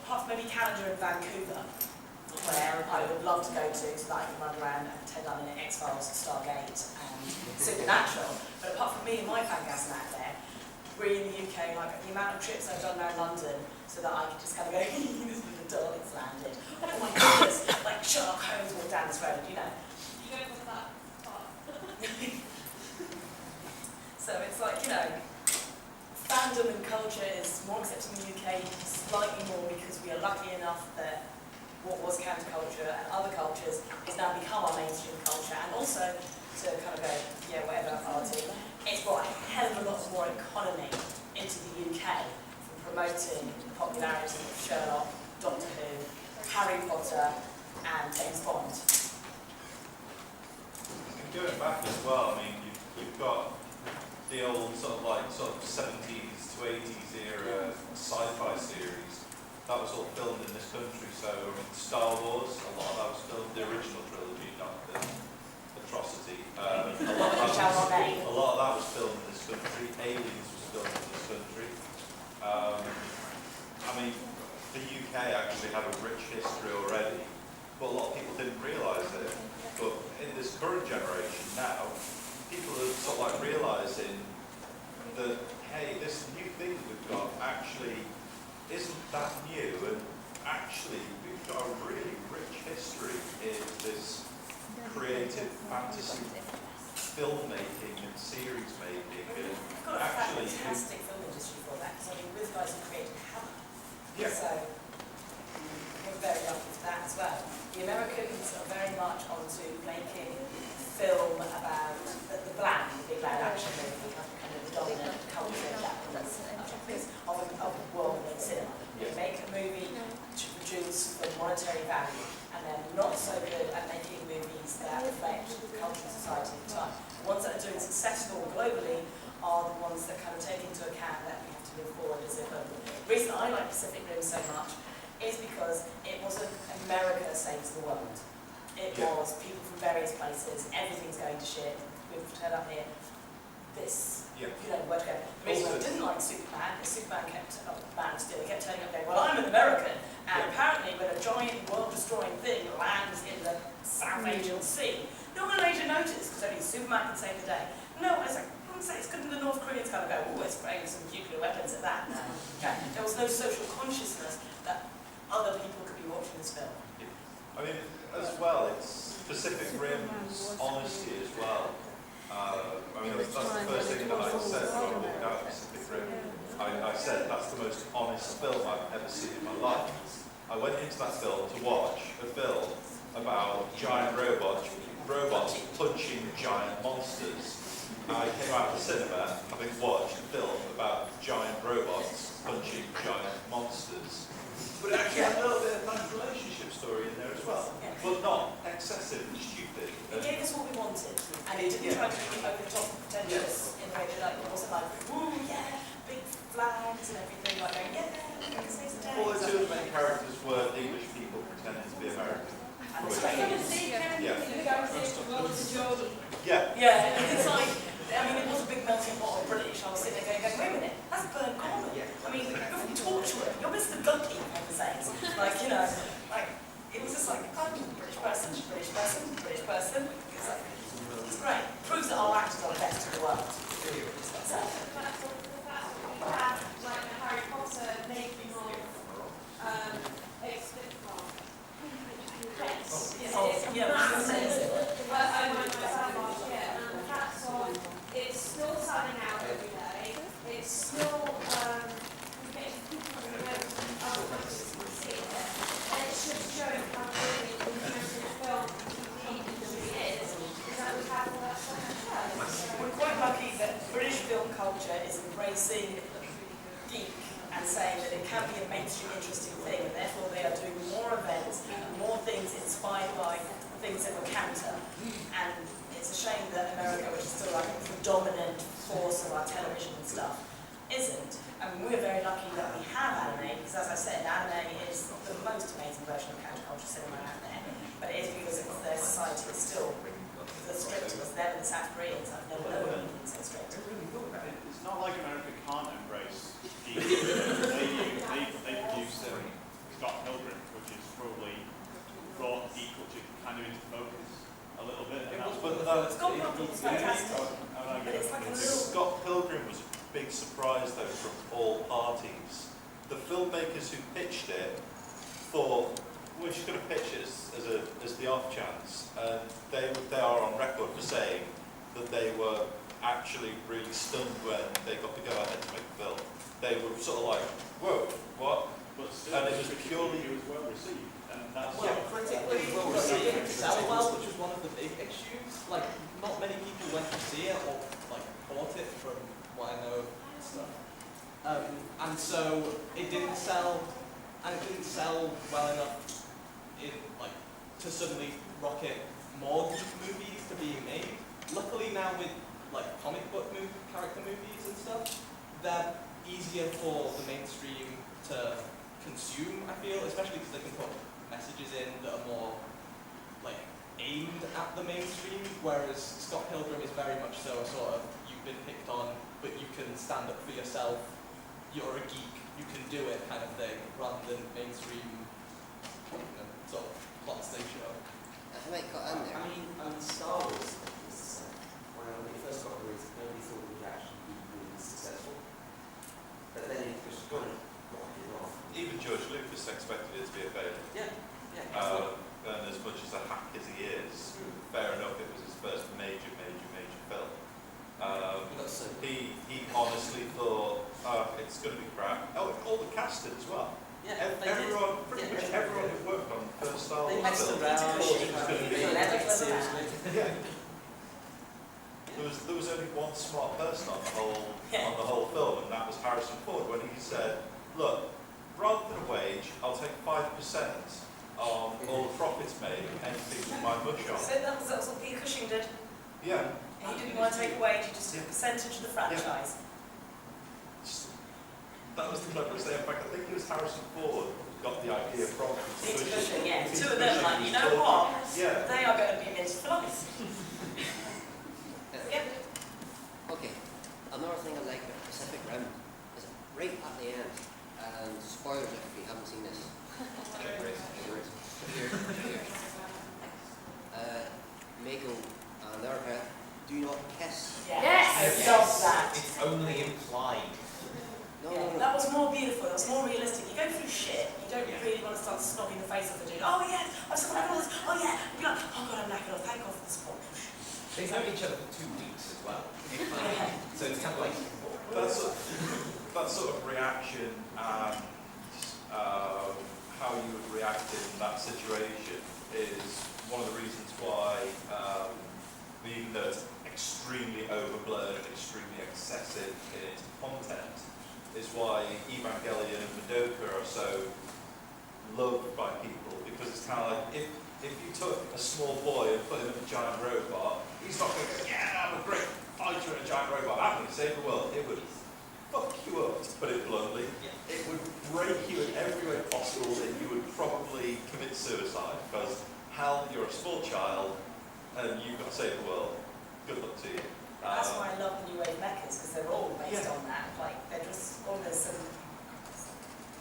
apart from maybe Canada and Vancouver, where I would love to go to so that I can run around and pretend I'm in X-Files, Stargate and Supernatural. But apart from me and my fangasm out there, we're in the UK, like the amount of trips I've done around London so that I can just kind of go, this is where the Daleks landed. Oh my goodness, like Sherlock Holmes walked down this road, you know. You don't want that part. So it's like, you know, fandom and culture is more accepted in the UK, slightly more because we are lucky enough that what was counterculture and other cultures has now become our mainstream culture, and also to kind of go, yeah, whatever, party, it's brought a hell of a lot more economy into the UK from promoting the popularity of Sherlock, Doctor Who, Harry Potter, and James Bond. And going back as well, I mean, you've got the old sort of 70s to 80s era sci-fi series. That was all filmed in this country, so I mean, Star Wars, a lot of that was filmed, the original trilogy, not the atrocity. A lot of that was filmed in this country. Aliens was filmed in this country. I mean, the UK actually had a rich history already, but a lot of people didn't realise it. But in this current generation now, people are sort of like realising that, hey, this new thing we've got actually isn't that new, and actually we've got a really rich history in this creative fantasy filmmaking and series making, and We've got a actually, fantastic film industry for that, because I mean, we're the guys who created Hammer. yeah, So we're very lucky for that as well. The Americans are very much onto making film about the bland, the big bad action movie, kind of the dominant culture of of world in cinema. They make a movie to produce for monetary value, and they're not so good at making movies that reflect the culture and society of the time. The ones that are doing successful globally are the ones that kind of take into account that we have to move forward as a global. The reason I like Pacific Rim so much is because it wasn't America saves the world. It was people from various places, everything's going to shit, we've turned up here, this, you know, where to go. The reason I didn't like Superman is Superman kept, he kept turning up going, well, I'm an American, and apparently when a giant world-destroying thing lands in the South Asian Sea, no one in Asia noticed, because only Superman can save the day. No, I was like, it's good, the North Koreans kind of go, oh, it's spraying some nuclear weapons at that. Okay. There was no social consciousness that other people could be watching this film. I mean, as well, it's Pacific Rim's honesty as well. I mean, that's the first thing that I said when I walked out of Pacific Rim. I said that's the most honest film I've ever seen in my life. I went into that film to watch a film about giant robots punching giant monsters. I came out of the cinema having watched a film about giant robots punching giant monsters. But it actually had a little bit of nice relationship story in there as well, but not excessive and stupid. It gave us what we wanted, and it didn't try to be over the top pretentious in the way that like, it wasn't like, ooh, yeah, big flags and everything, like going, yeah, we're going to save the day. All the two of the main characters were English people pretending to be American. And it's great. Yeah. Yeah, it's like, I mean, it was a big melting pot of British. I was sitting there going, wait a minute, that's burnt common. I mean, you're from Torchwood, you're Mr. Ducky, for the sakes. Like, you know, like, it was just like, I'm a British person, British person, British person. It's like, it's great. Proves that our actors are the best in the world. So, like Harry Potter making of I went myself last year, and that's on. It's still selling out every day. It's still getting people from other countries to see it, and it's just showing how really interesting film TV industry is that we have all that stuff on show. we're quite lucky that British film culture is embracing geek and saying that it can be a mainstream interesting thing, and therefore they are doing more events and more things inspired by things that were counter. And it's a shame that America, which is still like the dominant force of our television and stuff, isn't. I mean, we're very lucky that we have anime, because as I said, anime is the most amazing version of counterculture cinema out there. But it is because their society is still the strict of us. Them and the South Koreans, I've never known anything so strict. It's not like America can't embrace geeks. they produced Scott Pilgrim, which is probably brought geek culture kind of into focus a little bit. Scott Pilgrim was fantastic. But it's like a little... Scott Pilgrim was a big surprise though from all parties. The filmmakers who pitched it thought, we're just going to pitch it as the off chance, and they are on record for saying that they were actually really stunned when they got to go ahead to make the film. They were sort of like, whoa, what? But still, And it was purely... It was well received, and that's... Critically well received itself well, which was one of the big issues. Like, not many people went to see it or like bought it from what I know and stuff. And so it didn't sell, and it didn't sell well enough to suddenly rocket more movies to being made. Luckily now with like comic book character movies and stuff, they're easier for the mainstream to consume, I feel, especially because they can put messages in that are more like aimed at the mainstream, whereas Scott Pilgrim is very much so a sort of you've been picked on, but you can stand up for yourself, you're a geek, you can do it kind of thing, rather than mainstream sort of plots they show. I might cut in there. I mean, Star Wars was when it first got released, nobody thought it would actually be really successful. But then it was going to rock it off. Even George Lucas expected it to be a failure. Yeah. And as much as a hack as he is, fair enough, it was his first major film. all the casting as well. Yeah, they did. Everyone, pretty Yeah, much everyone who worked on the first Star They Wars messed film around. thought it was going to be. Seriously. Yeah. There was only one smart person on the whole film, and that was Harrison Ford, when he said, "Look, rather than a wage, I'll take 5% on all the profits made of anything with my mush on." So that was what Peter Cushing did. Yeah. He didn't want to take a wage, he just took a percentage of the franchise. That was the cleverest thing. In fact, I think it was Harrison Ford who got the idea from Peter Cushing, yeah. Two of them, like, you know what? Yeah. They are going to be missed for life. Okay, another thing I like about Pacific Rim is right at the end, and spoilers if you haven't seen this. Mako and Erica do not kiss. Yes! I love that. It's only implied. No. That was more beautiful, that was more realistic. You go through shit, you don't really want to start snogging the face off the dude. Oh yes, I'm surviving all this. Oh yeah. You'd be like, oh god, I'm knackered, I'll take off the spot. They've known each other for 2 weeks as well. So it's kind of like... That sort of reaction and how you would react in that situation is one of the reasons why, even though it's extremely overblown and extremely excessive in its content, is why Evangelion and Madoka are so loved by people, because it's kind of like, if you took a small boy and put him in a giant robot, he's not going to go, yeah, I'm a great fighter in a giant robot, I'm going to save the world. It would fuck you up, to put it bluntly. It would break you in every way possible, and you would probably commit suicide, because hell, you're a small child, and you've got to save the world. Good luck to you. That's why I love the new wave mechas, because they're all based on that. Like, they're just almost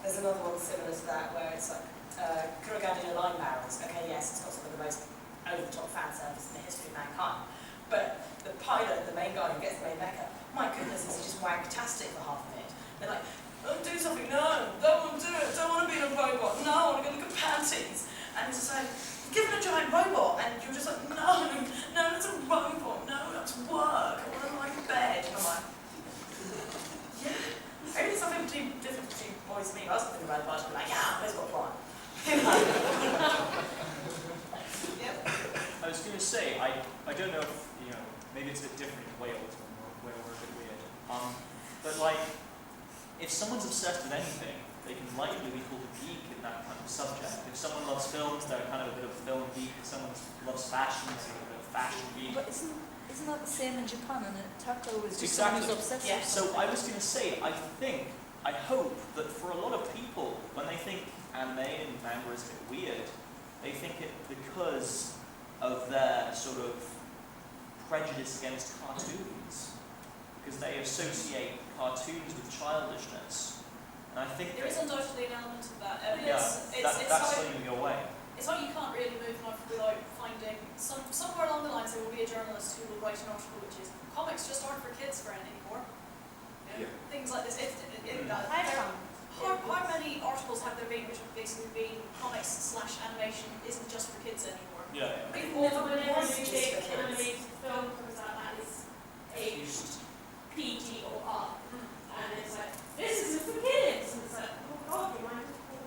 there's another one similar to that where it's like Kurogane line barrels. Okay, yes, it's got some of the most over-the-top fan service in the history of mankind. But the pilot, the main guy who gets the main mecha, my goodness, is just wanktastic for half of it. They're like, oh, do something, no, don't want to do it, don't want to be in a robot, no, I want to go look at panties. And it's just like, give it a giant robot, and you're just like, no, it's a robot, no, that's work, I want to lie in bed. And I'm like, yeah. Maybe there's something different between boys and me. I was thinking about it, but I'd be like, yeah, where's got plan? Yep. I was going to say, I don't know if, maybe it's a bit different in Wales, where we're a bit weird. But like, if someone's obsessed with anything, they can likely be called a geek in that kind of subject. If someone loves films, they're kind of a bit of a film geek. If someone loves fashion, they're a bit of a fashion geek. But isn't that the same in Japan? And taco is just Exactly. someone who's obsessed with So I was going to say, I hope that for a lot of people, when they think anime and manga is a bit weird, they think it because of their sort of prejudice against cartoons, because they associate cartoons with childishness. And I think There is undoubtedly an element of that. I mean, that's like, something your way. it's like you can't really move on without finding somewhere along the lines there will be a journalist who will write an article which is comics just aren't for kids for anymore. Things like this. How many articles have there been which have basically been comics/animation isn't just for kids anymore? Yeah. Whenever a new big animated film comes out that is aged PG or R, and it's like, this isn't for kids, and it's like, oh god, you might have to.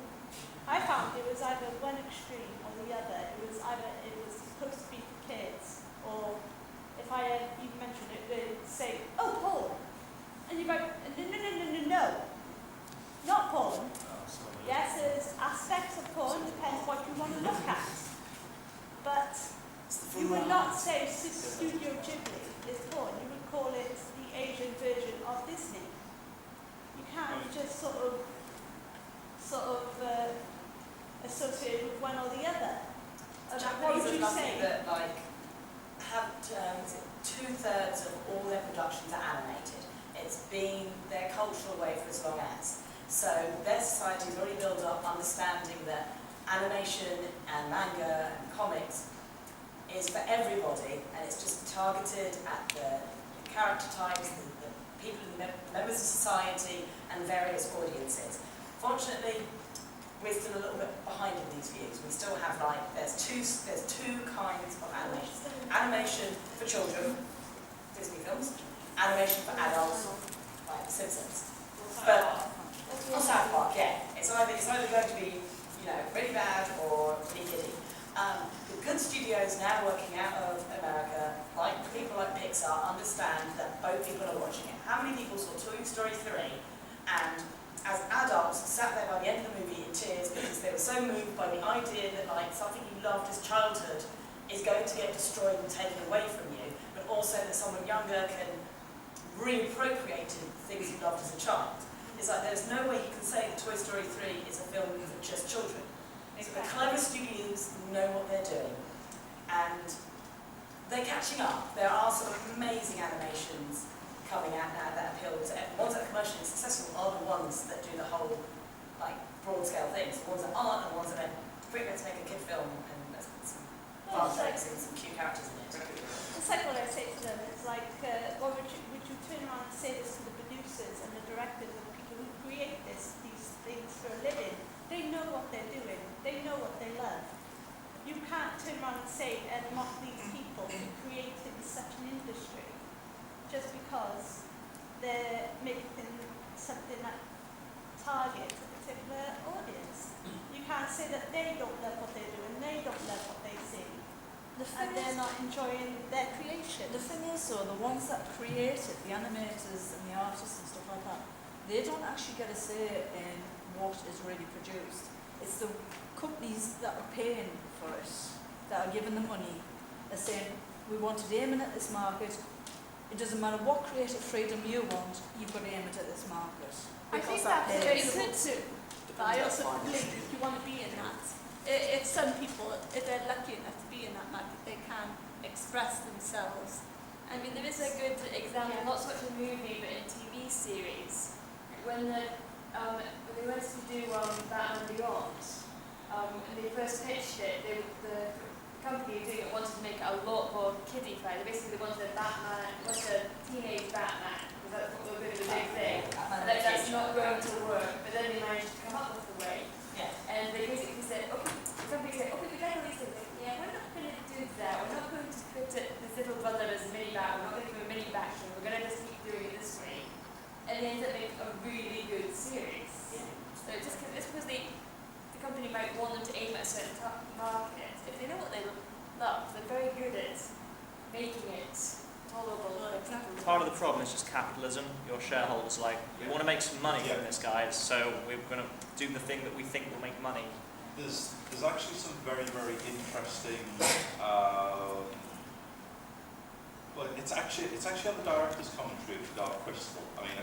I found it was either one extreme or the other. It was either it was supposed to be for kids, or if I had even mentioned it, they'd say, oh, porn. And you're like, no, not porn. Yes, there's aspects of porn, depends what you want to look at. But you would not say Studio Ghibli is porn, you would call it the Asian version of Disney. You can't just sort of associate with one or the other. What Japanese would are you lucky say? that have 2/3 of all their productions are animated. It's been their cultural way for as long as. So their society's already built up understanding that animation and manga and comics is for everybody, and it's just targeted at the character types, the people, members of society, and various audiences. Fortunately, we're still a little bit behind in these views. We still have there's two kinds of animation. Animation for children, Disney films, animation for adults, like The Simpsons. But On South Park, yeah. It's either going to be, you know, really bad or really kiddie. The good studios now working out of America, like people like Pixar, understand that both people are watching it. How many people saw Toy Story 3 and as adults sat there by the end of the movie in tears because they were so moved by the idea that like something you loved as childhood is going to get destroyed and taken away from you, but also that someone younger can reappropriate things you loved as a child. It's like there's no way you can say that Toy Story 3 is a film for just children. So the clever studios know what they're doing, and they're catching up. There are some amazing animations coming out now that appeal to ones that are commercially successful are the ones that do the whole like broad scale things. The ones that aren't are the ones that are pretty much make a kid film and there's some fun jokes and some cute characters in it. It's like what I say to them, it's like, well, would you turn around and say this to the producers and the directors and the people who create these things for a living? They know what they're doing, they know what they love. You can't turn around and say and mock these people who created such an industry just because they're making something that targets a particular audience. You can't say that they don't love what they're doing, they don't love what they see. And they're not enjoying their creation. The thing is though, the ones that create it, the animators and the artists and stuff like that, they don't actually get a say in what is really produced. It's the companies that are paying for it, that are giving the money, are saying, we want it aiming at this market. It doesn't matter what creative freedom you want, you've got to aim it at this market. I think that's very good too. But I also believe if you want to be in that, if some people, if they're lucky enough to be in that market, they can express themselves. I mean, there is a good example, not so much a movie, but in TV series. When they went to do Batman Beyond, and they first pitched it, the company doing it wanted to make it a lot more kiddie-fied. Basically, they wanted a teenage Batman, because that's what they were going to do, the big thing. And that's not going to work, but then they managed to come up with a way. Yeah. And they basically said, okay, the company said, okay, we've done all these things. Like, yeah, we're not going to do that. We're not going to put this little brother as a mini-bat. We're not going to do a mini-bat show. We're going to just keep doing it this way. And they ended up making a really good series. Yeah. So just because the company might want them to aim at a certain market, if they know what they love, they're very good at making it tolerable. Part of the problem is just capitalism. Your shareholders are like, we want to make some money from this, guys, so we're going to do the thing that we think will make money. There's actually some very, very interesting. Well, it's actually on the director's commentary of Dark Crystal. I mean,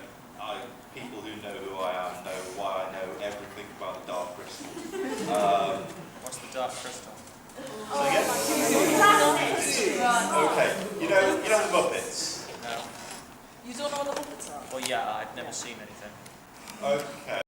people who know who I am know why I know everything about Dark Crystal. What's the Dark Crystal? Okay, you know the Muppets. No. You don't know what the Muppets are? Well, yeah, I've never seen anything. Okay.